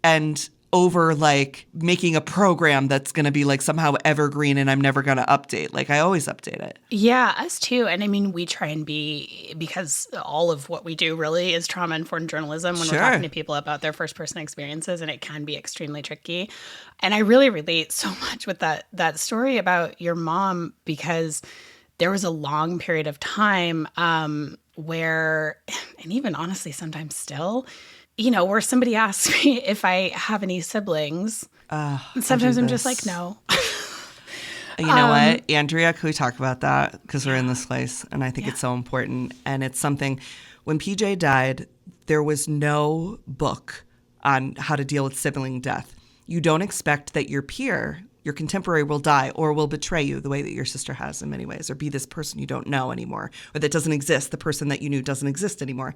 B: And over like making a program that's going to be like somehow evergreen and I'm never going to update. Like I always update it.
A: Yeah, us too. And I mean, we try and be, because all of what we do really is trauma-informed journalism when we're talking to people about their first-person experiences, and it can be extremely tricky. And I really relate so much with that story about your mom, because there was a long period of time where, and even honestly sometimes still, where somebody asks me if I have any siblings. And sometimes I'm just like, no.
B: You know what? Andrea, can we talk about that? Because we're in this place, and I think it's so important. And it's something, when PJ died, there was no book on how to deal with sibling death. You don't expect that your peer, your contemporary, will die or will betray you the way that your sister has in many ways, or be this person you don't know anymore, or that doesn't exist. The person that you knew doesn't exist anymore.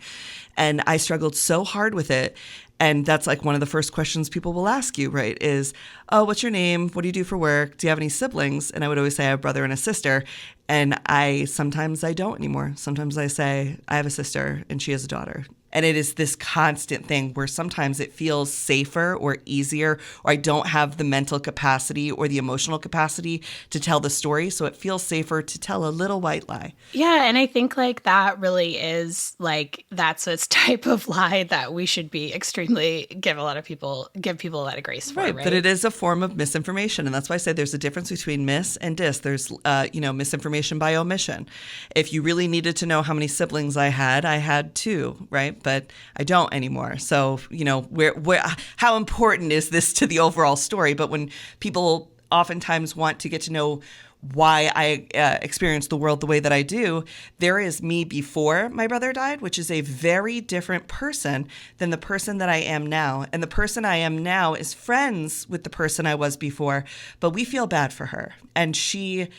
B: And I struggled so hard with it. And that's like one of the first questions people will ask you, right? Is, oh, what's your name? What do you do for work? Do you have any siblings? And I would always say I have a brother and a sister. And sometimes I don't anymore. Sometimes I say I have a sister and she has a daughter. And it is this constant thing where sometimes it feels safer or easier, or I don't have the mental capacity or the emotional capacity to tell the story. So it feels safer to tell a little white lie.
A: Yeah. And I think like that really is like, that's a type of lie that we should be extremely, give people a lot of grace for. Right.
B: But it is a form of misinformation. And that's why I say there's a difference between mis and dis. There's, misinformation by omission. If you really needed to know how many siblings I had 2, right? But I don't anymore. So, how important is this to the overall story? But when people oftentimes want to get to know why I experience the world the way that I do, there is me before my brother died, which is a very different person than the person that I am now. And the person I am now is friends with the person I was before, but we feel bad for her. And she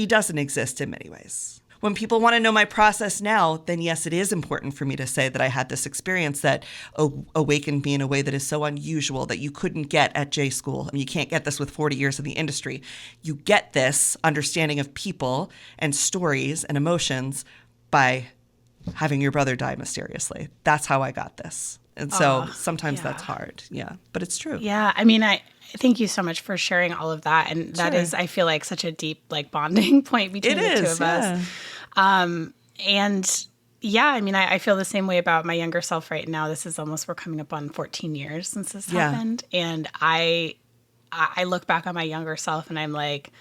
B: doesn't exist in many ways. When people want to know my process now, then yes, it is important for me to say that I had this experience that awakened me in a way that is so unusual that you couldn't get at J school. I mean, you can't get this with 40 years in the industry. You get this understanding of people and stories and emotions by having your brother die mysteriously. That's how I got this. And so sometimes that's hard. Yeah, but it's true.
A: Yeah. I mean, I thank you so much for sharing all of that. And that is, I feel like, such a deep like bonding point between the two of us. And yeah, I mean, I feel the same way about my younger self right now. We're coming up on 14 years since this happened. And I look back on my younger self and I'm like,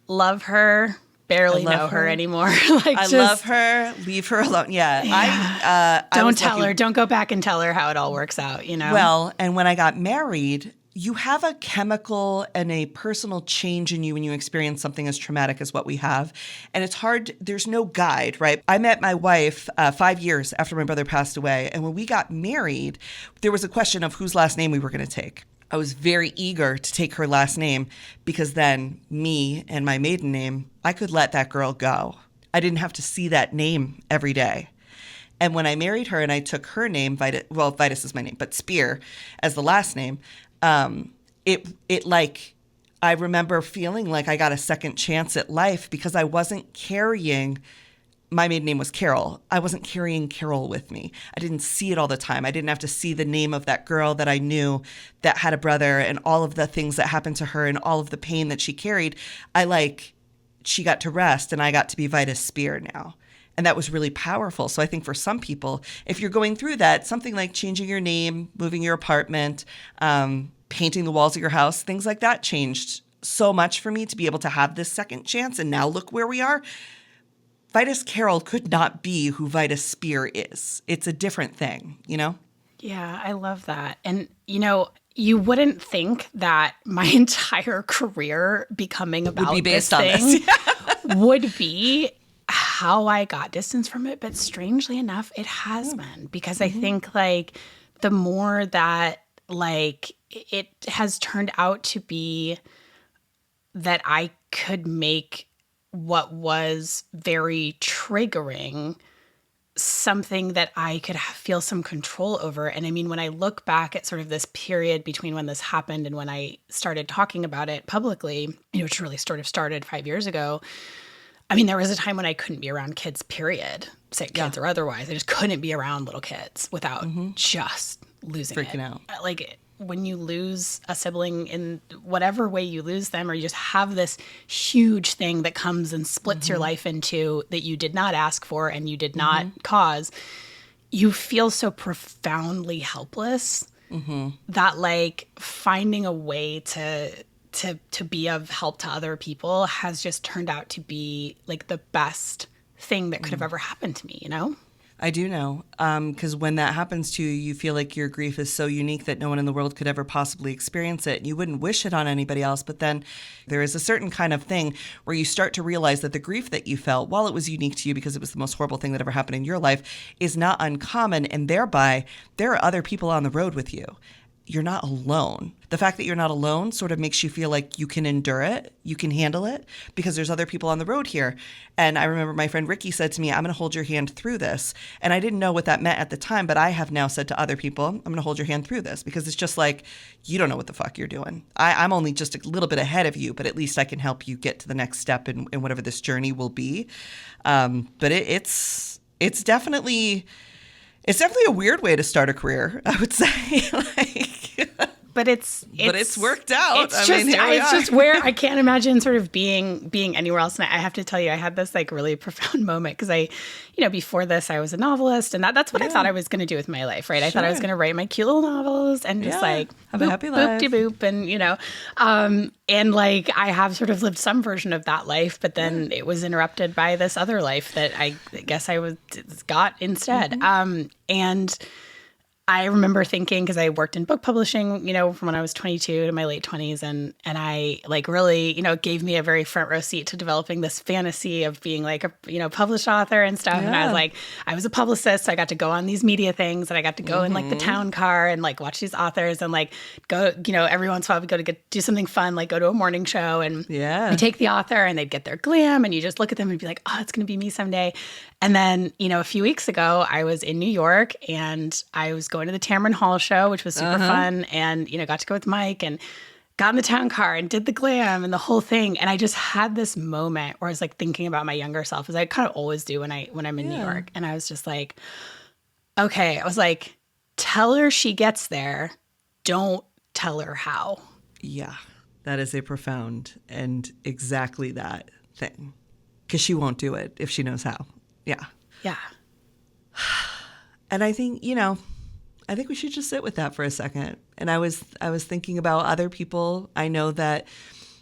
A: love her. Barely know her anymore.
B: I love her. Leave her alone. Yeah.
A: Don't tell her. Don't go back and tell her how it all works out,
B: Well, and when I got married, you have a chemical and a personal change in you when you experience something as traumatic as what we have. And it's hard. There's no guide, right? I met my wife 5 years after my brother passed away. And when we got married, there was a question of whose last name we were going to take. I was very eager to take her last name because then me and my maiden name, I could let that girl go. I didn't have to see that name every day. And when I married her and I took her name, Vitus is my name, but Spehar as the last name, it like, I remember feeling like I got a second chance at life because I wasn't carrying, my maiden name was Carol. I wasn't carrying Carol with me. I didn't see it all the time. I didn't have to see the name of that girl that I knew that had a brother and all of the things that happened to her and all of the pain that she carried. She got to rest and I got to be Vitus Spehar now. And that was really powerful. So I think for some people, if you're going through that, something like changing your name, moving your apartment, painting the walls of your house, things like that changed so much for me to be able to have this second chance. And now look where we are. Vitus Carol could not be who Vitus Spehar is. It's a different thing,
A: Yeah, I love that. And, you wouldn't think that my entire career becoming about
B: would be based on
A: this
B: this.
A: would be how I got distance from it. But strangely enough, it has been, because I think like the more that like it has turned out to be that I could make what was very triggering something that I could feel some control over. And I mean, when I look back at sort of this period between when this happened and when I started talking about it publicly, which really sort of started 5 years ago, I mean, there was a time when I couldn't be around kids, period, sick kids or otherwise. I just couldn't be around little kids without just losing
B: freaking out.
A: Like, when you lose a sibling in whatever way you lose them, or you just have this huge thing that comes and splits your life into that you did not ask for and you did not cause, you feel so profoundly helpless that like finding a way to be of help to other people has just turned out to be like the best thing that could have ever happened to me, you know?
B: I do know, because when that happens to you, you feel like your grief is so unique that no one in the world could ever possibly experience it. And you wouldn't wish it on anybody else. But then there is a certain kind of thing where you start to realize that the grief that you felt, while it was unique to you because it was the most horrible thing that ever happened in your life, is not uncommon. And thereby, there are other people on the road with you. You're not alone. The fact that you're not alone sort of makes you feel like you can endure it, you can handle it, because there's other people on the road here. And I remember my friend Ricky said to me, I'm going to hold your hand through this. And I didn't know what that meant at the time, but I have now said to other people, I'm going to hold your hand through this, because it's just like, you don't know what the fuck you're doing. I'm only just a little bit ahead of you, but at least I can help you get to the next step in whatever this journey will be. But it's definitely... It's definitely a weird way to start a career, I would say.
A: But it's
B: worked out.
A: It's just where I can't imagine sort of being anywhere else. And I have to tell you, I had this like really profound moment because before this, I was a novelist, and that's what I thought I was going to do with my life, right? I thought I was going to write my cute little novels and just like
B: have a happy life,
A: boop, and like I have sort of lived some version of that life, but then it was interrupted by this other life that I guess I got instead. And I remember thinking, because I worked in book publishing, from when I was 22 to my late 20s, and I like really, it gave me a very front row seat to developing this fantasy of being like a, published author and stuff. Yeah. And I was like, I was a publicist, so I got to go on these media things, and I got to go in like the town car and like watch these authors and like go, every once in a while we go to do something fun, like go to a morning show, and we take the author and they'd get their glam, and you just look at them and be like, oh, it's going to be me someday. And then, a few weeks ago, I was in New York and I was going to the Tamron Hall show, which was super fun. And, got to go with Mike and got in the town car and did the glam and the whole thing. And I just had this moment where I was like thinking about my younger self, as I kind of always do when I'm in New York. And I was just like, okay, I was like, tell her she gets there. Don't tell her how.
B: Yeah, that is a profound and exactly that thing. Because she won't do it if she knows how. Yeah.
A: Yeah.
B: And I think, I think we should just sit with that for a second. And I was thinking about other people. I know that,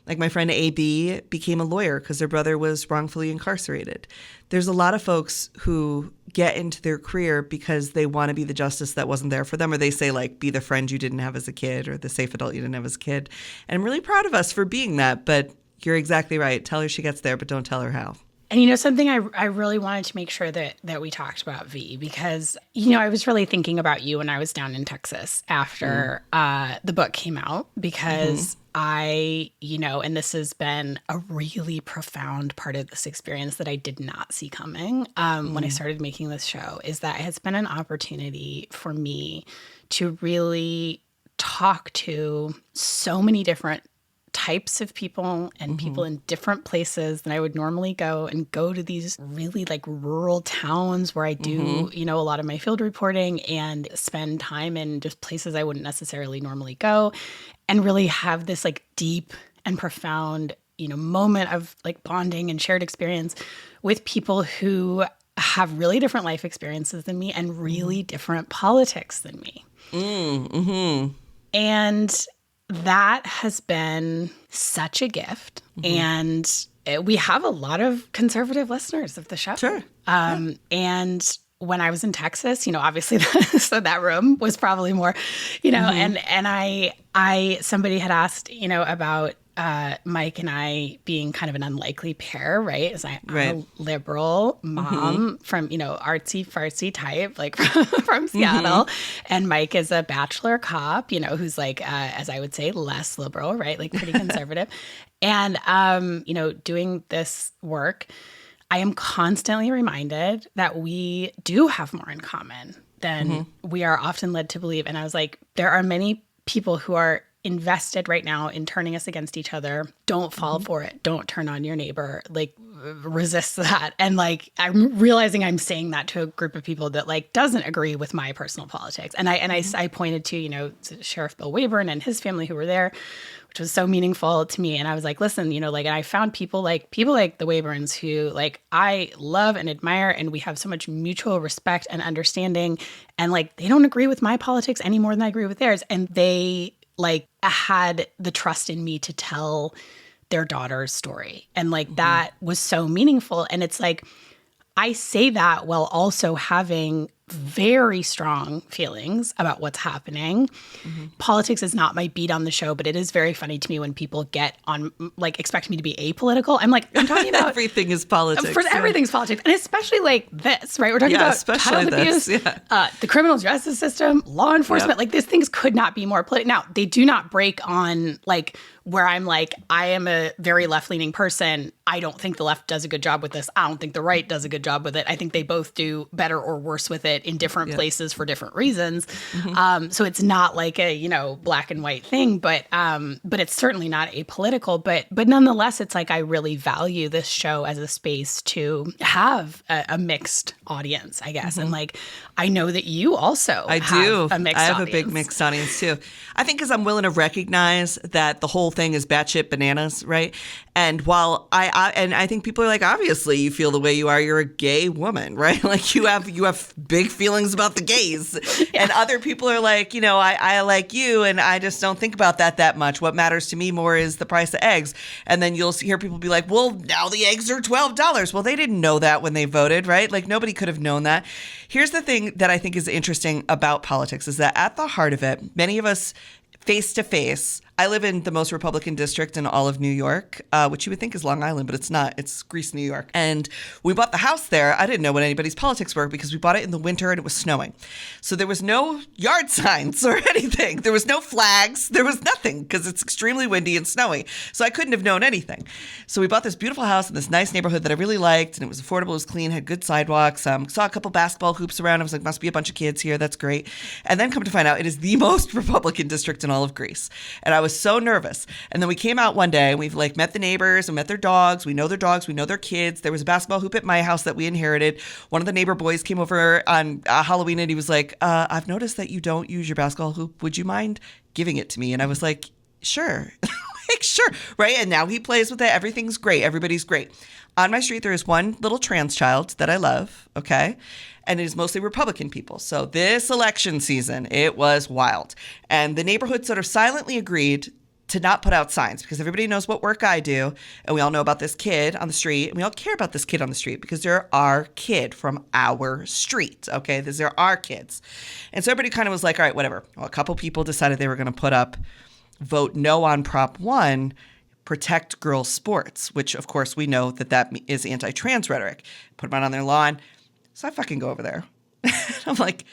B: like my friend AB became a lawyer because their brother was wrongfully incarcerated. There's a lot of folks who get into their career because they want to be the justice that wasn't there for them, or they say like, be the friend you didn't have as a kid, or the safe adult you didn't have as a kid. And I'm really proud of us for being that. But you're exactly right. Tell her she gets there, but don't tell her how.
A: And, something I really wanted to make sure that we talked about, V, because, I was really thinking about you when I was down in Texas after the book came out, because I, and this has been a really profound part of this experience that I did not see coming when I started making this show, is that it has been an opportunity for me to really talk to so many different types of people and people in different places than I would normally go, and go to these really like rural towns where I do, a lot of my field reporting, and spend time in just places I wouldn't necessarily normally go, and really have this like deep and profound, moment of like bonding and shared experience with people who have really different life experiences than me and really different politics than me. And that has been such a gift. And we have a lot of conservative listeners of the show.
B: Sure.
A: And when I was in Texas, obviously, so that room was probably more, and I somebody had asked, about Mike and I being kind of an unlikely pair, right? As I'm a liberal mom from, artsy fartsy type, like from Seattle. And Mike is a bachelor cop, who's like, as I would say, less liberal, right? Like pretty conservative. And, doing this work, I am constantly reminded that we do have more in common than we are often led to believe. And I was like, there are many people who are invested right now in turning us against each other. Don't fall for it. Don't turn on your neighbor. Like, resist that. And like, I'm realizing I'm saying that to a group of people that like doesn't agree with my personal politics. And I pointed to, you know, to Sheriff Bill Wayburn and his family who were there, which was so meaningful to me. And I was like, listen, you know, like, and I found people like the Wayburns who like I love and admire, and we have so much mutual respect and understanding. And like, they don't agree with my politics any more than I agree with theirs. And they like had the trust in me to tell their daughter's story. And like, that was so meaningful. And it's like, I say that while also having very strong feelings about what's happening. Politics is not my beat on the show, but it is very funny to me when people get on, like, expect me to be apolitical. I'm like, I'm talking about
B: everything is politics.
A: Everything's politics. And especially like this, right? We're talking about child abuse, the criminal justice system, law enforcement. Like, these things could not be more political. Now, they do not break on like where I'm like, I am a very left-leaning person. I don't think the left does a good job with this. I don't think the right does a good job with it. I think they both do better or worse with it in different places for different reasons. So it's not like a, you know, black and white thing, but it's certainly not apolitical. But nonetheless, it's like I really value this show as a space to have a mixed audience, I guess. And like, I know that you also have a mixed audience. I have
B: a big mixed audience too. I think because I'm willing to recognize that the whole thing is batshit bananas, right? And while I think people are like, obviously you feel the way you are, you're a gay woman, right? Like you have big feelings about the gays. And other people are like, you know, I like you and I just don't think about that much. What matters to me more is the price of eggs. And then you'll hear people be like, well, now the eggs are $12. Well, they didn't know that when they voted, right? Like nobody could have known that. Here's the thing that I think is interesting about politics is that at the heart of it, many of us face to face. I live in the most Republican district in all of New York, which you would think is Long Island, but it's not. It's Greece, New York. And we bought the house there. I didn't know what anybody's politics were because we bought it in the winter and it was snowing. So there was no yard signs or anything. There was no flags. There was nothing because it's extremely windy and snowy. So I couldn't have known anything. So we bought this beautiful house in this nice neighborhood that I really liked, and it was affordable, it was clean, had good sidewalks. Saw a couple basketball hoops around. I was like, must be a bunch of kids here. That's great. And then come to find out it is the most Republican district in all of Greece. And I was so nervous. And then we came out one day and we've like met the neighbors and met their dogs. We know their dogs. We know their kids. There was a basketball hoop at my house that we inherited. One of the neighbor boys came over on Halloween and he was like, I've noticed that you don't use your basketball hoop. Would you mind giving it to me? And I was like, sure. Like, sure. Right. And now he plays with it. Everything's great. Everybody's great. On my street, there is one little trans child that I love. Okay. And it is mostly Republican people. So this election season, it was wild. And the neighborhood sort of silently agreed to not put out signs because everybody knows what work I do. And we all know about this kid on the street. And we all care about this kid on the street because they're our kid from our street. Okay. These are our kids. And so everybody kind of was like, all right, whatever. Well, a couple people decided they were going to put up vote no on Prop 1, protect girls' sports, which of course we know that is anti-trans rhetoric. Put them out on their lawn. So I fucking go over there. I'm like,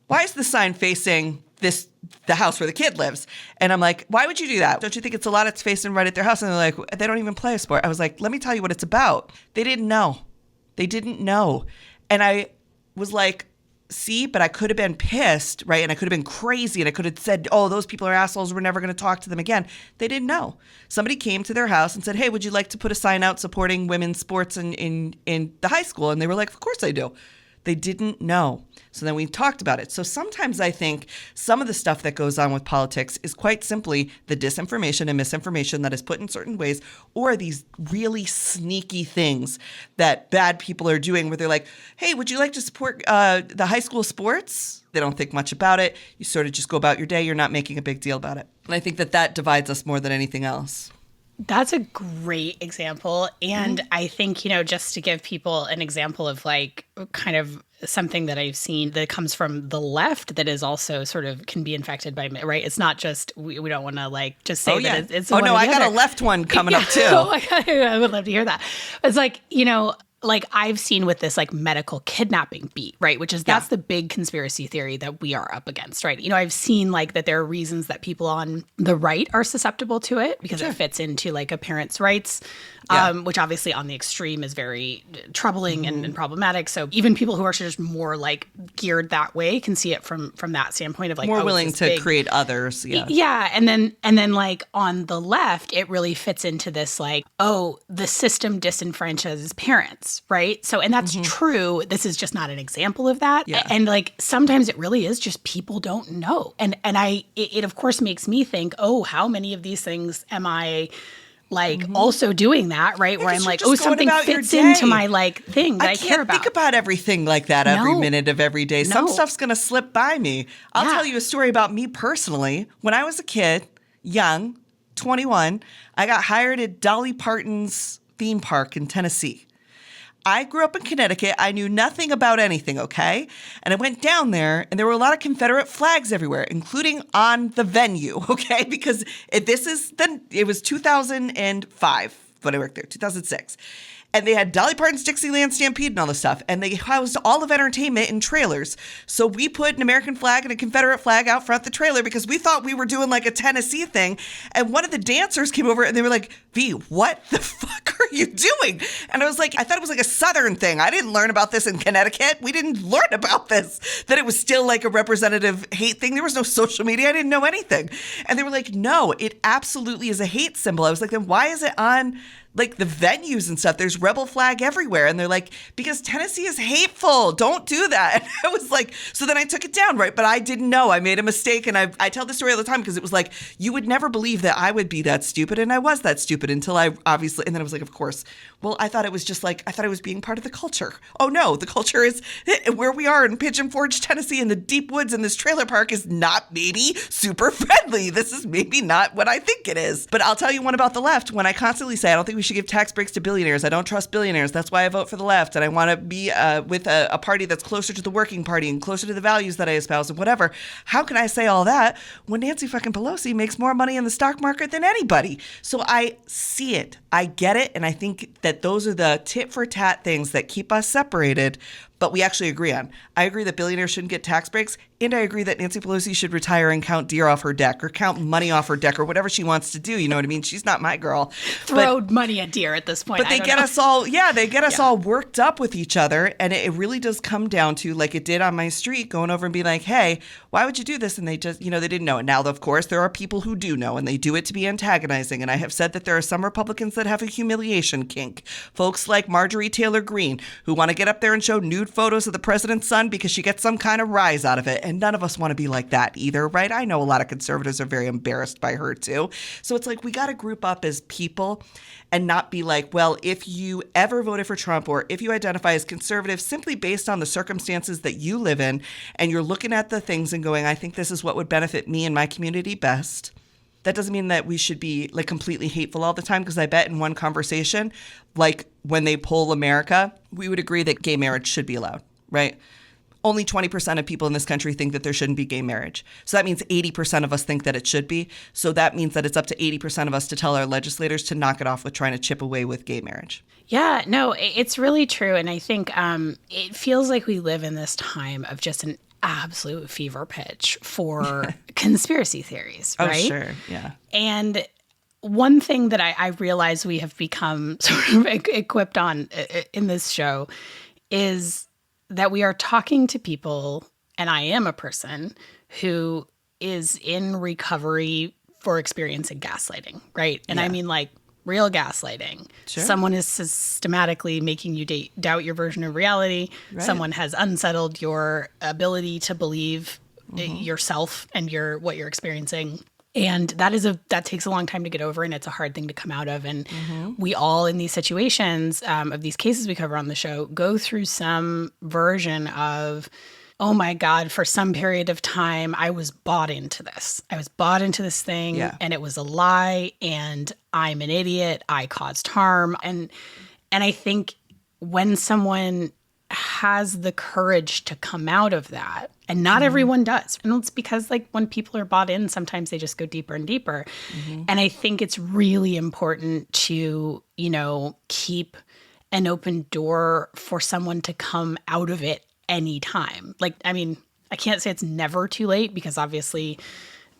B: why is the sign facing the house where the kid lives? And I'm like, why would you do that? Don't you think it's a lot? It's facing right at their house. And they're like, they don't even play a sport. I was like, let me tell you what it's about. They didn't know. They didn't know. And I was like, see, but I could have been pissed, right? And I could have been crazy and I could have said, oh, those people are assholes. We're never going to talk to them again. They didn't know. Somebody came to their house and said, hey, would you like to put a sign out supporting women's sports in the high school? And they were like, of course I do. They didn't know. So then we talked about it. So sometimes I think some of the stuff that goes on with politics is quite simply the disinformation and misinformation that is put in certain ways, or these really sneaky things that bad people are doing where they're like, hey, would you like to support the high school sports? They don't think much about it. You sort of just go about your day. You're not making a big deal about it. And I think that divides us more than anything else.
A: That's a great example. And I think, you know, just to give people an example of like kind of something that I've seen that comes from the left that is also sort of can be infected by, right? It's not just, we don't want to like just say that it's
B: oh, no, I got a left one coming up too.
A: I would love to hear that. It's like, you know, like I've seen with this like medical kidnapping beat, right? Which is that's the big conspiracy theory that we are up against, right? You know, I've seen like that there are reasons that people on the right are susceptible to it because it fits into like a parent's rights, which obviously on the extreme is very troubling and problematic. So even people who are just more like geared that way can see it from that standpoint of like
B: more willing to create others. Yeah.
A: Yeah. And then like on the left, it really fits into this like, oh, the system disenfranchises parents, right? So, and that's true. This is just not an example of that. Yeah. And like sometimes it really is just people don't know. And it of course makes me think, oh, how many of these things am I like also doing that, right? Where I'm like, oh, something fits into my like thing that I care about.
B: I can't think about everything like that every minute of every day. Some stuff's going to slip by me. I'll tell you a story about me personally. When I was a kid, young, 21, I got hired at Dolly Parton's theme park in Tennessee. I grew up in Connecticut. I knew nothing about anything, okay? And I went down there, and there were a lot of Confederate flags everywhere, including on the venue, okay? Because it was 2005 when I worked there, 2006. And they had Dolly Parton's Dixieland Stampede and all this stuff. And they housed all of entertainment in trailers. So we put an American flag and a Confederate flag out front the trailer because we thought we were doing like a Tennessee thing. And one of the dancers came over and they were like, V, what the fuck are you doing? And I was like, I thought it was like a Southern thing. I didn't learn about this in Connecticut. We didn't learn about this, that it was still like a representative hate thing. There was no social media. I didn't know anything. And they were like, no, it absolutely is a hate symbol. I was like, then why is it on like the venues and stuff? There's rebel flag everywhere. And they're like, because Tennessee is hateful. Don't do that. And I was like, so then I took it down, right? But I didn't know. I made a mistake. And I tell this story all the time because it was like, you would never believe that I would be that stupid. And I was that stupid until I obviously, and then I was like, of course, well, I thought it was just like, I thought I was being part of the culture. Oh no, the culture is where we are in Pigeon Forge, Tennessee, in the deep woods, and this trailer park is not maybe super friendly. This is maybe not what I think it is. But I'll tell you one about the left. When I constantly say, I don't think we should give tax breaks to billionaires. I don't trust billionaires. That's why I vote for the left. And I want to be with a party that's closer to the working party and closer to the values that I espouse and whatever. How can I say all that when Nancy fucking Pelosi makes more money in the stock market than anybody? So I see it. I get it. And I think that those are the tit for tat things that keep us separated, but we actually agree on. I agree that billionaires shouldn't get tax breaks, and I agree that Nancy Pelosi should retire and count deer off her deck or count money off her deck or whatever she wants to do. You know what I mean? She's not my girl.
A: Throw money at deer at this point.
B: But they get us all, all worked up with each other, and it really does come down to, like it did on my street, going over and be like, hey, why would you do this? And they just, they didn't know it. Now, of course, there are people who do know, and they do it to be antagonizing, and I have said that there are some Republicans that have a humiliation kink. Folks like Marjorie Taylor Greene, who want to get up there and show nude photos of the president's son because she gets some kind of rise out of it. And none of us want to be like that either, right? I know a lot of conservatives are very embarrassed by her too. So it's like we got to group up as people and not be like, well, if you ever voted for Trump or if you identify as conservative simply based on the circumstances that you live in and you're looking at the things and going, I think this is what would benefit me and my community best. That doesn't mean that we should be like completely hateful all the time, because I bet in one conversation, like when they poll America, we would agree that gay marriage should be allowed, right? Only 20% of people in this country think that there shouldn't be gay marriage. So that means 80% of us think that it should be. So that means that it's up to 80% of us to tell our legislators to knock it off with trying to chip away with gay marriage.
A: Yeah, no, it's really true. And I think it feels like we live in this time of just an absolute fever pitch for conspiracy theories, right?
B: Oh, sure, yeah.
A: And one thing that I realize we have become sort of equipped on in this show is that we are talking to people, and I am a person who is in recovery for experiencing gaslighting, right? And I mean like real gaslighting. Sure. Someone is systematically making you doubt your version of reality. Right. Someone has unsettled your ability to believe yourself and what you're experiencing. And that takes a long time to get over, and it's a hard thing to come out of. And we all, in these situations of these cases we cover on the show, go through some version of, oh my God, for some period of time, I was bought into this. I was bought into this thing, and it was a lie, and I'm an idiot. I caused harm. And I think when someone has the courage to come out of that, and not everyone does. And it's because like when people are bought in, sometimes they just go deeper and deeper. And I think it's really important to, keep an open door for someone to come out of it anytime. Like, I mean, I can't say it's never too late because obviously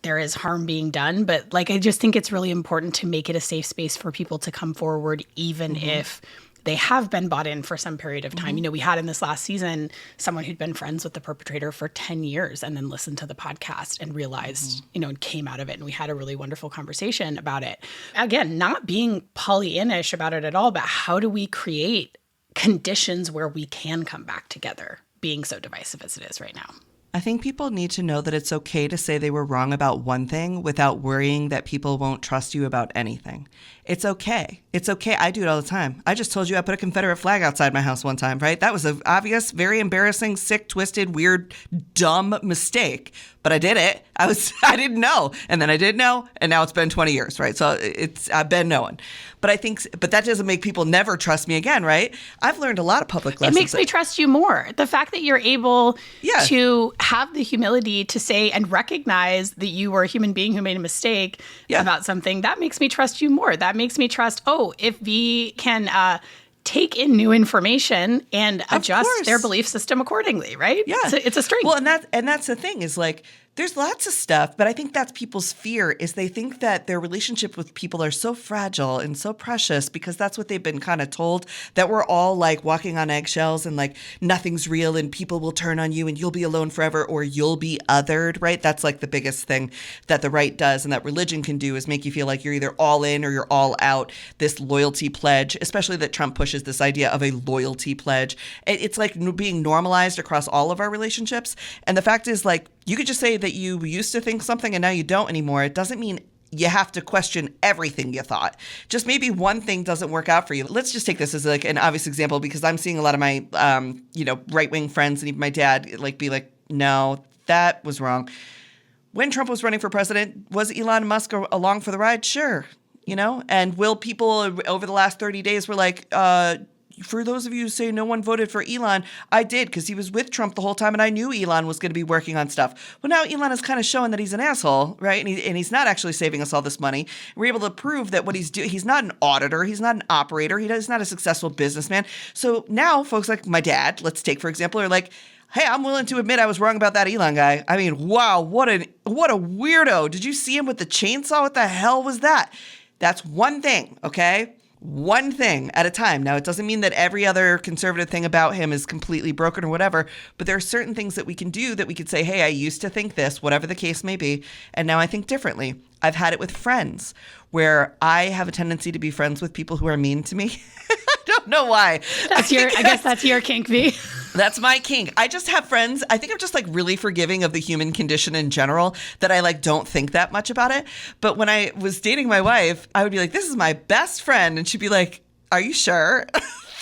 A: there is harm being done, but like, I just think it's really important to make it a safe space for people to come forward, even if they have been bought in for some period of time. You know, we had in this last season someone who'd been friends with the perpetrator for 10 years and then listened to the podcast and realized, you know, and came out of it. And we had a really wonderful conversation about it. Again, not being Pollyannish about it at all, but how do we create conditions where we can come back together, being so divisive as it is right now?
B: I think people need to know that it's okay to say they were wrong about one thing without worrying that people won't trust you about anything. It's okay. It's okay. I do it all the time. I just told you I put a Confederate flag outside my house one time, right? That was an obvious, very embarrassing, sick, twisted, weird, dumb mistake. But I did it. I didn't know. And then I did know. And now it's been 20 years, right? So I've been knowing. But that doesn't make people never trust me again, right? I've learned a lot of public lessons.
A: It makes me trust you more. The fact that you're able to have the humility to say and recognize that you were a human being who made a mistake about something, that makes me trust you more. That makes me trust, if V can take in new information and adjust their belief system accordingly, right?
B: Yeah.
A: It's a strength.
B: Well, and that's the thing is like, there's lots of stuff, but I think that's people's fear is they think that their relationship with people are so fragile and so precious because that's what they've been kind of told, that we're all like walking on eggshells and like nothing's real and people will turn on you and you'll be alone forever or you'll be othered, right? That's like the biggest thing that the right does and that religion can do is make you feel like you're either all in or you're all out. This loyalty pledge, especially that Trump pushes this idea of a loyalty pledge. It's like being normalized across all of our relationships. And the fact is like, you could just say that you used to think something and now you don't anymore. It doesn't mean you have to question everything you thought. Just maybe one thing doesn't work out for you. Let's just take this as like an obvious example because I'm seeing a lot of my, right-wing friends and even my dad like be like, no, that was wrong. When Trump was running for president, was Elon Musk along for the ride? Sure. You know, and will people over the last 30 days were like, for those of you who say no one voted for Elon, I did because he was with Trump the whole time and I knew Elon was going to be working on stuff. Well, now Elon is kind of showing that he's an asshole, right? And he's not actually saving us all this money. We're able to prove that what he's doing, he's not an auditor, he's not an operator, he's not a successful businessman. So now folks like my dad, let's take for example, are like, hey, I'm willing to admit I was wrong about that Elon guy. I mean, wow, what a weirdo. Did you see him with the chainsaw? What the hell was that? That's one thing, okay? One thing at a time. Now, it doesn't mean that every other conservative thing about him is completely broken or whatever, but there are certain things that we can do that we could say, hey, I used to think this, whatever the case may be, and now I think differently. I've had it with friends where I have a tendency to be friends with people who are mean to me. I don't know why.
A: I guess that's your kink, V.
B: That's my kink. I just have friends. I think I'm just like really forgiving of the human condition in general that I like don't think that much about it. But when I was dating my wife, I would be like, this is my best friend. And she'd be like, are you sure?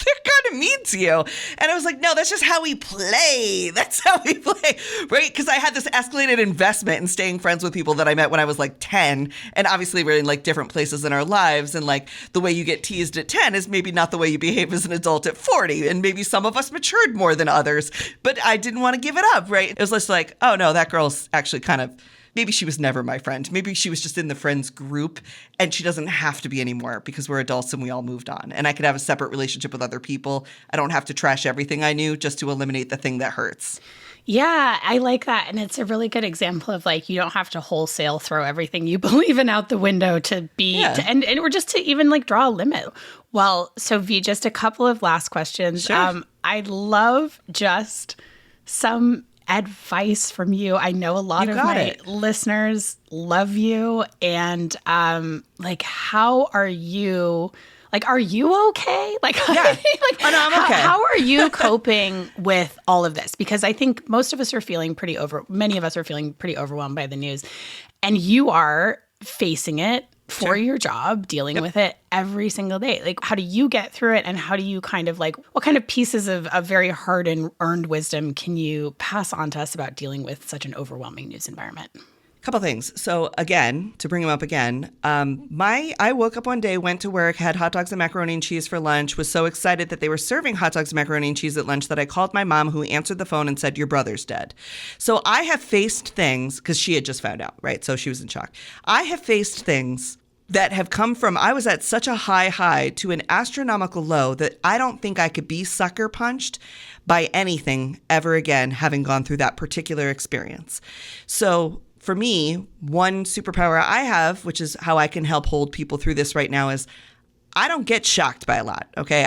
B: They're kind of mean to you. And I was like, no, that's just how we play. That's how we play, right? Because I had this escalated investment in staying friends with people that I met when I was like 10. And obviously we're in like different places in our lives. And like the way you get teased at 10 is maybe not the way you behave as an adult at 40. And maybe some of us matured more than others. But I didn't want to give it up, right? It was just like, oh no, that girl's actually kind of, maybe she was never my friend. Maybe she was just in the friends group and she doesn't have to be anymore because we're adults and we all moved on. And I could have a separate relationship with other people. I don't have to trash everything I knew just to eliminate the thing that hurts.
A: Yeah, I like that. And it's a really good example of like, you don't have to wholesale throw everything you believe in out the window to be, and or just to even like draw a limit. Well, so V, just a couple of last questions.
B: Sure.
A: I'd love just some advice from you. I know a lot of my listeners love you. And like, how are you? Like, are you okay? Like,
B: yeah.
A: like
B: oh, no, I'm okay.
A: How are you coping with all of this? Because I think most of us are feeling many of us are feeling pretty overwhelmed by the news. And you are facing it for your job, dealing with it every single day. Like, how do you get through it? And how do you kind of like, what kind of pieces of very hard and earned wisdom can you pass on to us about dealing with such an overwhelming news environment?
B: Couple things. So again, to bring them up again, I woke up one day, went to work, had hot dogs and macaroni and cheese for lunch, was so excited that they were serving hot dogs and macaroni and cheese at lunch that I called my mom, who answered the phone and said, your brother's dead. So I have faced things, because she had just found out, right? So she was in shock. I have faced things that have come from, I was at such a high to an astronomical low that I don't think I could be sucker punched by anything ever again, having gone through that particular experience. So for me, one superpower I have, which is how I can help hold people through this right now, is I don't get shocked by a lot. Okay.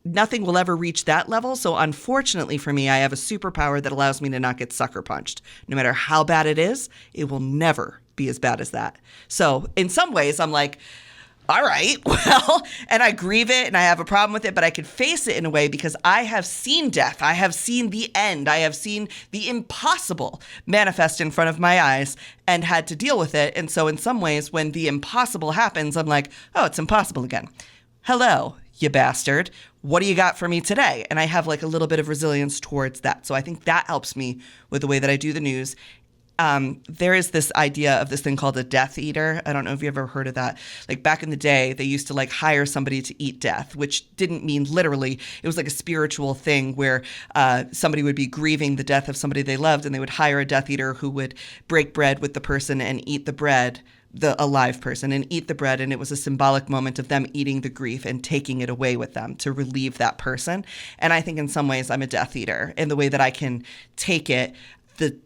B: Nothing will ever reach that level. So unfortunately for me, I have a superpower that allows me to not get sucker punched. No matter how bad it is, it will never be as bad as that. So in some ways, I'm like, all right, well, and I grieve it and I have a problem with it, but I can face it in a way because I have seen death. I have seen the end. I have seen the impossible manifest in front of my eyes and had to deal with it. And so in some ways, when the impossible happens, I'm like, oh, it's impossible again. Hello, you bastard. What do you got for me today? And I have like a little bit of resilience towards that. So I think that helps me with the way that I do the news. There is this idea of this thing called a Death Eater. I don't know if you've ever heard of that. Like back in the day, they used to like hire somebody to eat death, which didn't mean literally. It was like a spiritual thing where somebody would be grieving the death of somebody they loved, and they would hire a Death Eater who would break bread with the person and eat the bread, the alive person, and eat the bread. And it was a symbolic moment of them eating the grief and taking it away with them to relieve that person. And I think in some ways I'm a Death Eater in the way that I can take it, the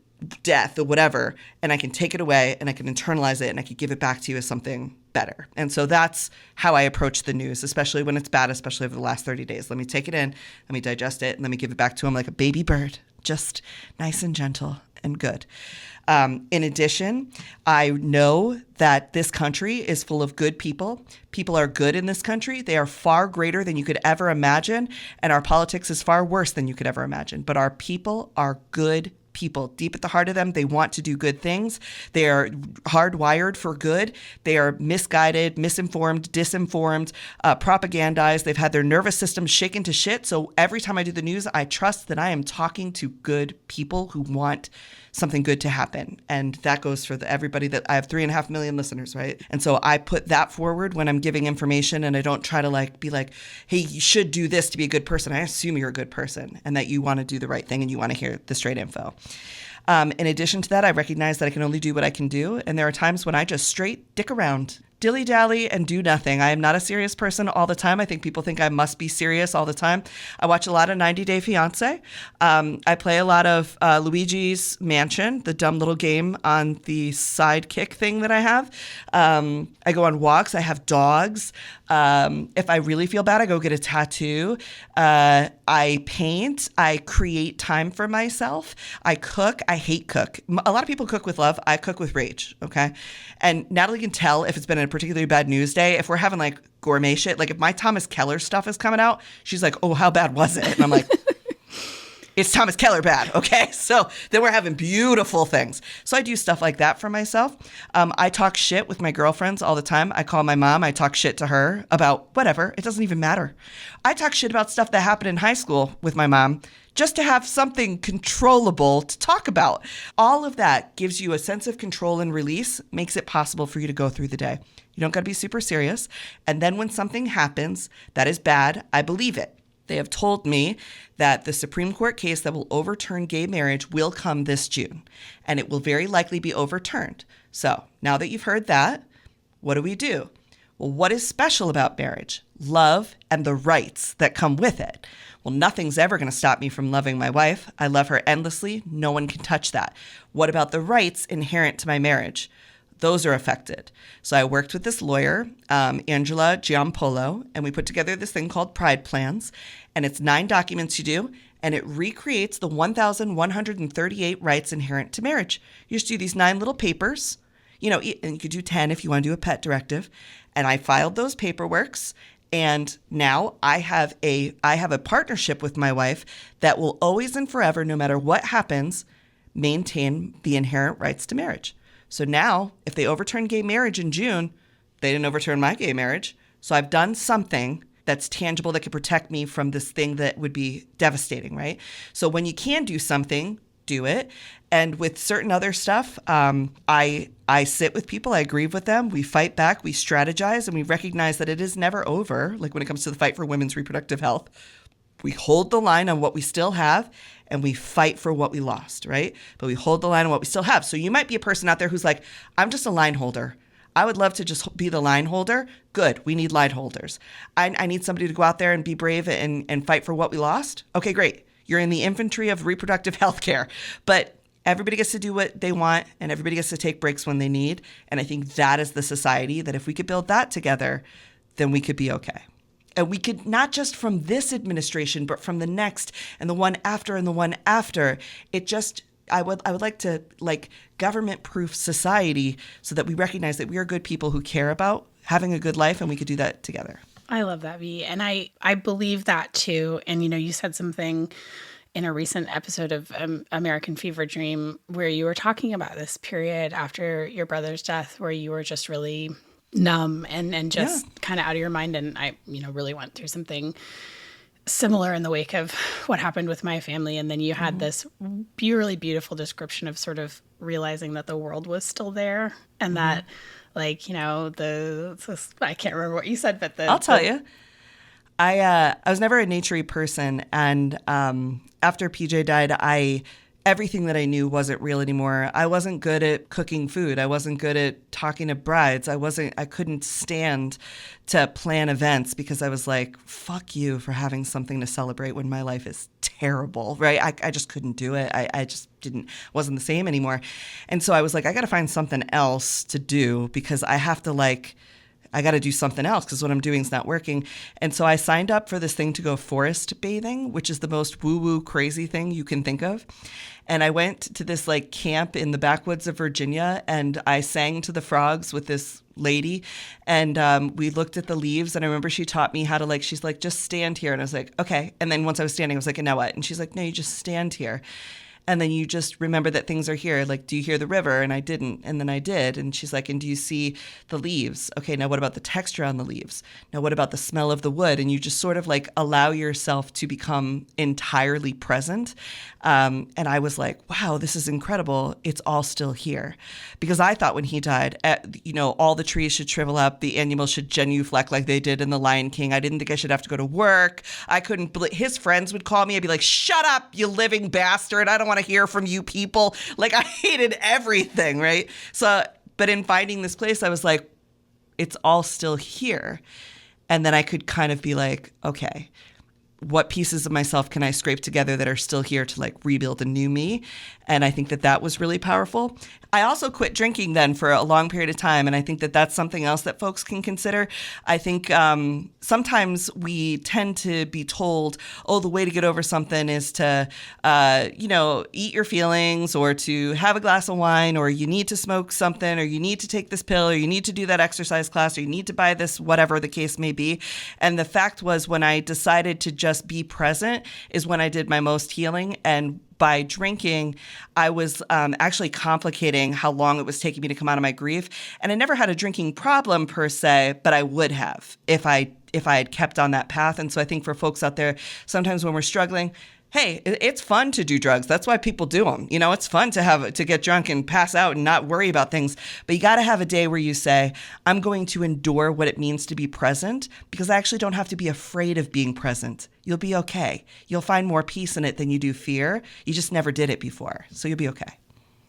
B: death or whatever, and I can take it away and I can internalize it and I can give it back to you as something better. And so that's how I approach the news, especially when it's bad, especially over the last 30 days. Let me take it in, let me digest it, and let me give it back to him like a baby bird, just nice and gentle and good. In addition, I know that this country is full of good people. People are good in this country. They are far greater than you could ever imagine, and our politics is far worse than you could ever imagine. But our people are good people. Deep at the heart of them, they want to do good things. They are hardwired for good. They are misguided, misinformed, disinformed, propagandized. They've had their nervous system shaken to shit. So every time I do the news, I trust that I am talking to good people who want something good to happen. And that goes for everybody that I have 3.5 million listeners, right? And so I put that forward when I'm giving information, and I don't try to like be like, hey, you should do this to be a good person. I assume you're a good person and that you want to do the right thing and you want to hear the straight info. In addition to that, I recognize that I can only do what I can do. And there are times when I just straight dick around, dilly-dally, and do nothing. I am not a serious person all the time. I think people think I must be serious all the time. I watch a lot of 90 Day Fiancé. I play a lot of Luigi's Mansion, the dumb little game on the sidekick thing that I have. I go on walks. I have dogs. If I really feel bad, I go get a tattoo. I paint. I create time for myself. I cook. I hate cook. A lot of people cook with love. I cook with rage, okay? And Natalie can tell if it's been a particularly bad news day. If we're having like gourmet shit, like if my Thomas Keller stuff is coming out, she's like, oh, how bad was it? And I'm like, it's Thomas Keller bad, okay? So then we're having beautiful things. So I do stuff like that for myself. I talk shit with my girlfriends all the time. I call my mom. I talk shit to her about whatever. It doesn't even matter. I talk shit about stuff that happened in high school with my mom just to have something controllable to talk about. All of that gives you a sense of control and release, makes it possible for you to go through the day. You don't got to be super serious. And then when something happens that is bad, I believe it. They have told me that the Supreme Court case that will overturn gay marriage will come this June, and it will very likely be overturned. So now that you've heard that, what do? Well, what is special about marriage? Love and the rights that come with it. Well, nothing's ever going to stop me from loving my wife. I love her endlessly. No one can touch that. What about the rights inherent to my marriage? Those are affected. So I worked with this lawyer, Angela Giampolo, and we put together this thing called Pride Plans, and it's 9 documents you do, and it recreates the 1,138 rights inherent to marriage. You just do these 9 little papers, and you could do 10 if you want to do a pet directive, and I filed those paperworks, and now I have a partnership with my wife that will always and forever, no matter what happens, maintain the inherent rights to marriage. So now, if they overturn gay marriage in June, they didn't overturn my gay marriage. So I've done something that's tangible that could protect me from this thing that would be devastating, right? So when you can do something, do it. And with certain other stuff, I sit with people, I grieve with them, we fight back, we strategize, and we recognize that it is never over. Like when it comes to the fight for women's reproductive health, we hold the line on what we still have, and we fight for what we lost, right? But we hold the line on what we still have. So you might be a person out there who's like, I'm just a line holder. I would love to just be the line holder. Good. We need line holders. I need somebody to go out there and be brave and fight for what we lost. Okay, great. You're in the infantry of reproductive health care. But everybody gets to do what they want, and everybody gets to take breaks when they need. And I think that is the society that if we could build that together, then we could be okay. And we could, not just from this administration, but from the next and the one after and the one after. I would like to government-proof society so that we recognize that we are good people who care about having a good life, and we could do that together.
A: I love that, V. And I believe that too. And, you said something in a recent episode of American Fever Dream where you were talking about this period after your brother's death where you were just really numb and just kind of out of your mind. And I, really went through something similar in the wake of what happened with my family. And then you had this really beautiful description of sort of realizing that the world was still there and that I can't remember what you said, but
B: I'll tell you. I was never a naturey person. And after PJ died, everything that I knew wasn't real anymore. I wasn't good at cooking food. I wasn't good at talking to brides. I couldn't stand to plan events because I was like, fuck you for having something to celebrate when my life is terrible, right? I just couldn't do it. I just wasn't the same anymore. And so I was like, I got to find something else to do because I got to do something else because what I'm doing is not working. And so I signed up for this thing to go forest bathing, which is the most woo-woo crazy thing you can think of. And I went to this camp in the backwoods of Virginia, and I sang to the frogs with this lady, and we looked at the leaves, and I remember she taught me how to she's like, just stand here. And I was like, okay. And then once I was standing, I was like, and now what? And she's like, no, you just stand here. And then you just remember that things are here. Like, do you hear the river? And I didn't. And then I did. And she's like, and do you see the leaves? Okay, now what about the texture on the leaves? Now what about the smell of the wood? And you just sort of allow yourself to become entirely present. And I was like, wow, this is incredible. It's all still here. Because I thought when he died, all the trees should shrivel up. The animals should genuflect like they did in The Lion King. I didn't think I should have to go to work. I couldn't his friends would call me. I'd be like, shut up, you living bastard. I don't want to hear from you people. I hated everything, right? So, but in finding this place, I was like, it's all still here. And then I could kind of be like, okay, what pieces of myself can I scrape together that are still here to rebuild a new me? And I think that was really powerful. I also quit drinking then for a long period of time. And I think that that's something else that folks can consider. I think sometimes we tend to be told, oh, the way to get over something is to, eat your feelings or to have a glass of wine, or you need to smoke something, or you need to take this pill, or you need to do that exercise class, or you need to buy this, whatever the case may be. And the fact was, when I decided to just be present is when I did my most healing. And by drinking, I was actually complicating how long it was taking me to come out of my grief. And I never had a drinking problem per se, but I would have if I had kept on that path. And so I think for folks out there, sometimes when we're struggling, hey, it's fun to do drugs. That's why people do them. It's fun to get drunk and pass out and not worry about things. But you got to have a day where you say, I'm going to endure what it means to be present, because I actually don't have to be afraid of being present. You'll be okay. You'll find more peace in it than you do fear. You just never did it before. So you'll be okay.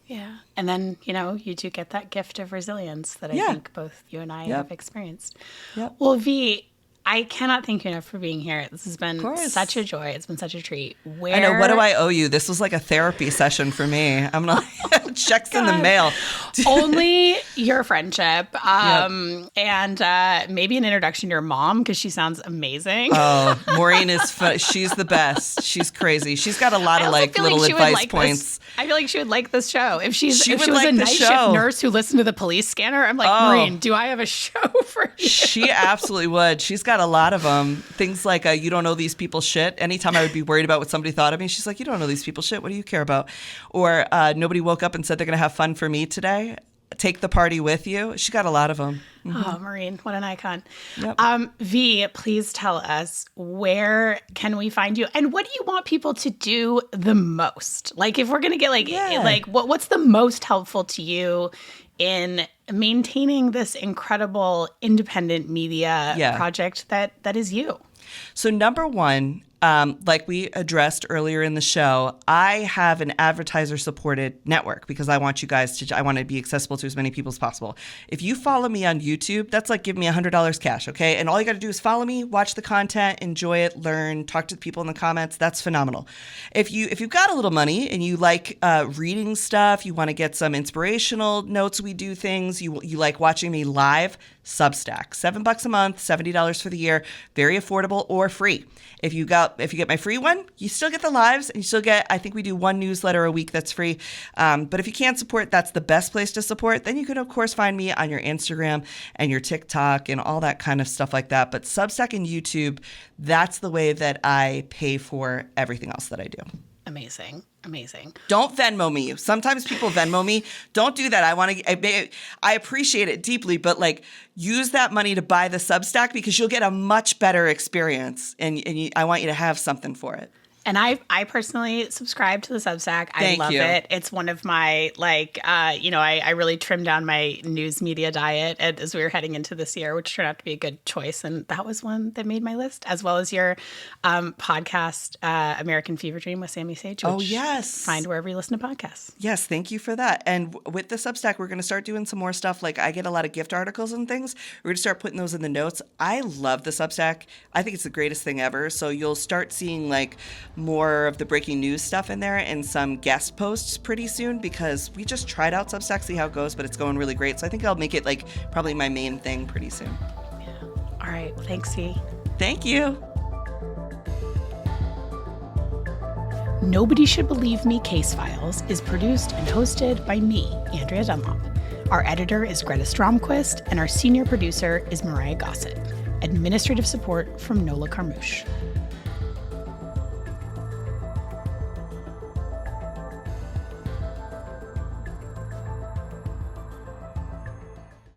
A: Yeah. And then, you do get that gift of resilience that I think both you and I have experienced. Yep. Well, V, I cannot thank you enough for being here. This has been such a joy. It's been such a treat.
B: I know. What do I owe you? This was like a therapy session for me. I'm not checks in the mail.
A: Only your friendship, and maybe an introduction to your mom, because she sounds amazing.
B: Oh, Maureen is she's the best. She's crazy. She's got a lot of little advice points.
A: I feel like she would like this show. If she was a night shift nurse who listened to the police scanner, I'm like, Maureen, do I have a show for you?
B: She absolutely would. She's got a lot of them. Things like, you don't know these people shit. Anytime I would be worried about what somebody thought of me, she's like, you don't know these people shit. What do you care about? Or nobody woke up and said they're going to have fun for me today. Take the party with you. She got a lot of them. Mm-hmm.
A: Oh, Maureen, what an icon.
B: Yep.
A: V, please tell us, where can we find you? And what do you want people to do the most? If we're going to get what's the most helpful to you in maintaining this incredible independent media project that is you?
B: So number one, like we addressed earlier in the show, I have an advertiser-supported network because I want you guys to, I want to be accessible to as many people as possible. If you follow me on YouTube, that's like give me $100 cash, okay? And all you got to do is follow me, watch the content, enjoy it, learn, talk to the people in the comments. That's phenomenal. If you've got a little money and you like reading stuff, you want to get some inspirational notes, we do things, you like watching me live, Substack, $7 a month, $70 for the year, very affordable or free. If you get my free one, you still get the lives and you still get, I think we do one newsletter a week that's free. But if you can't support, that's the best place to support. Then you can, of course, find me on your Instagram and your TikTok and all that kind of stuff like that. But Substack and YouTube, that's the way that I pay for everything else that I do.
A: Amazing.
B: Don't Venmo me. Sometimes people Venmo me. Don't do that. I appreciate it deeply, but like use that money to buy the Substack because you'll get a much better experience, and I want you to have something for it.
A: And I personally subscribe to the Substack. I love it. It's one of my, I really trimmed down my news media diet as we were heading into this year, which turned out to be a good choice. And that was one that made my list, as well as your podcast, American Fever Dream with Sammy Sage. Which find wherever you listen to podcasts.
B: Yes, thank you for that. And with the Substack, we're going to start doing some more stuff. Like I get a lot of gift articles and things. We're going to start putting those in the notes. I love the Substack. I think it's the greatest thing ever. So you'll start seeing like more of the breaking news stuff in there and some guest posts pretty soon because we just tried out Substack, see how it goes, but it's going really great. So I think I'll make it like probably my main thing pretty soon.
A: Yeah. All right. Thanks, C.
B: Thank you.
A: Nobody Should Believe Me Case Files is produced and hosted by me, Andrea Dunlop. Our editor is Greta Stromquist, and our senior producer is Mariah Gossett. Administrative support from Nola Carmouche.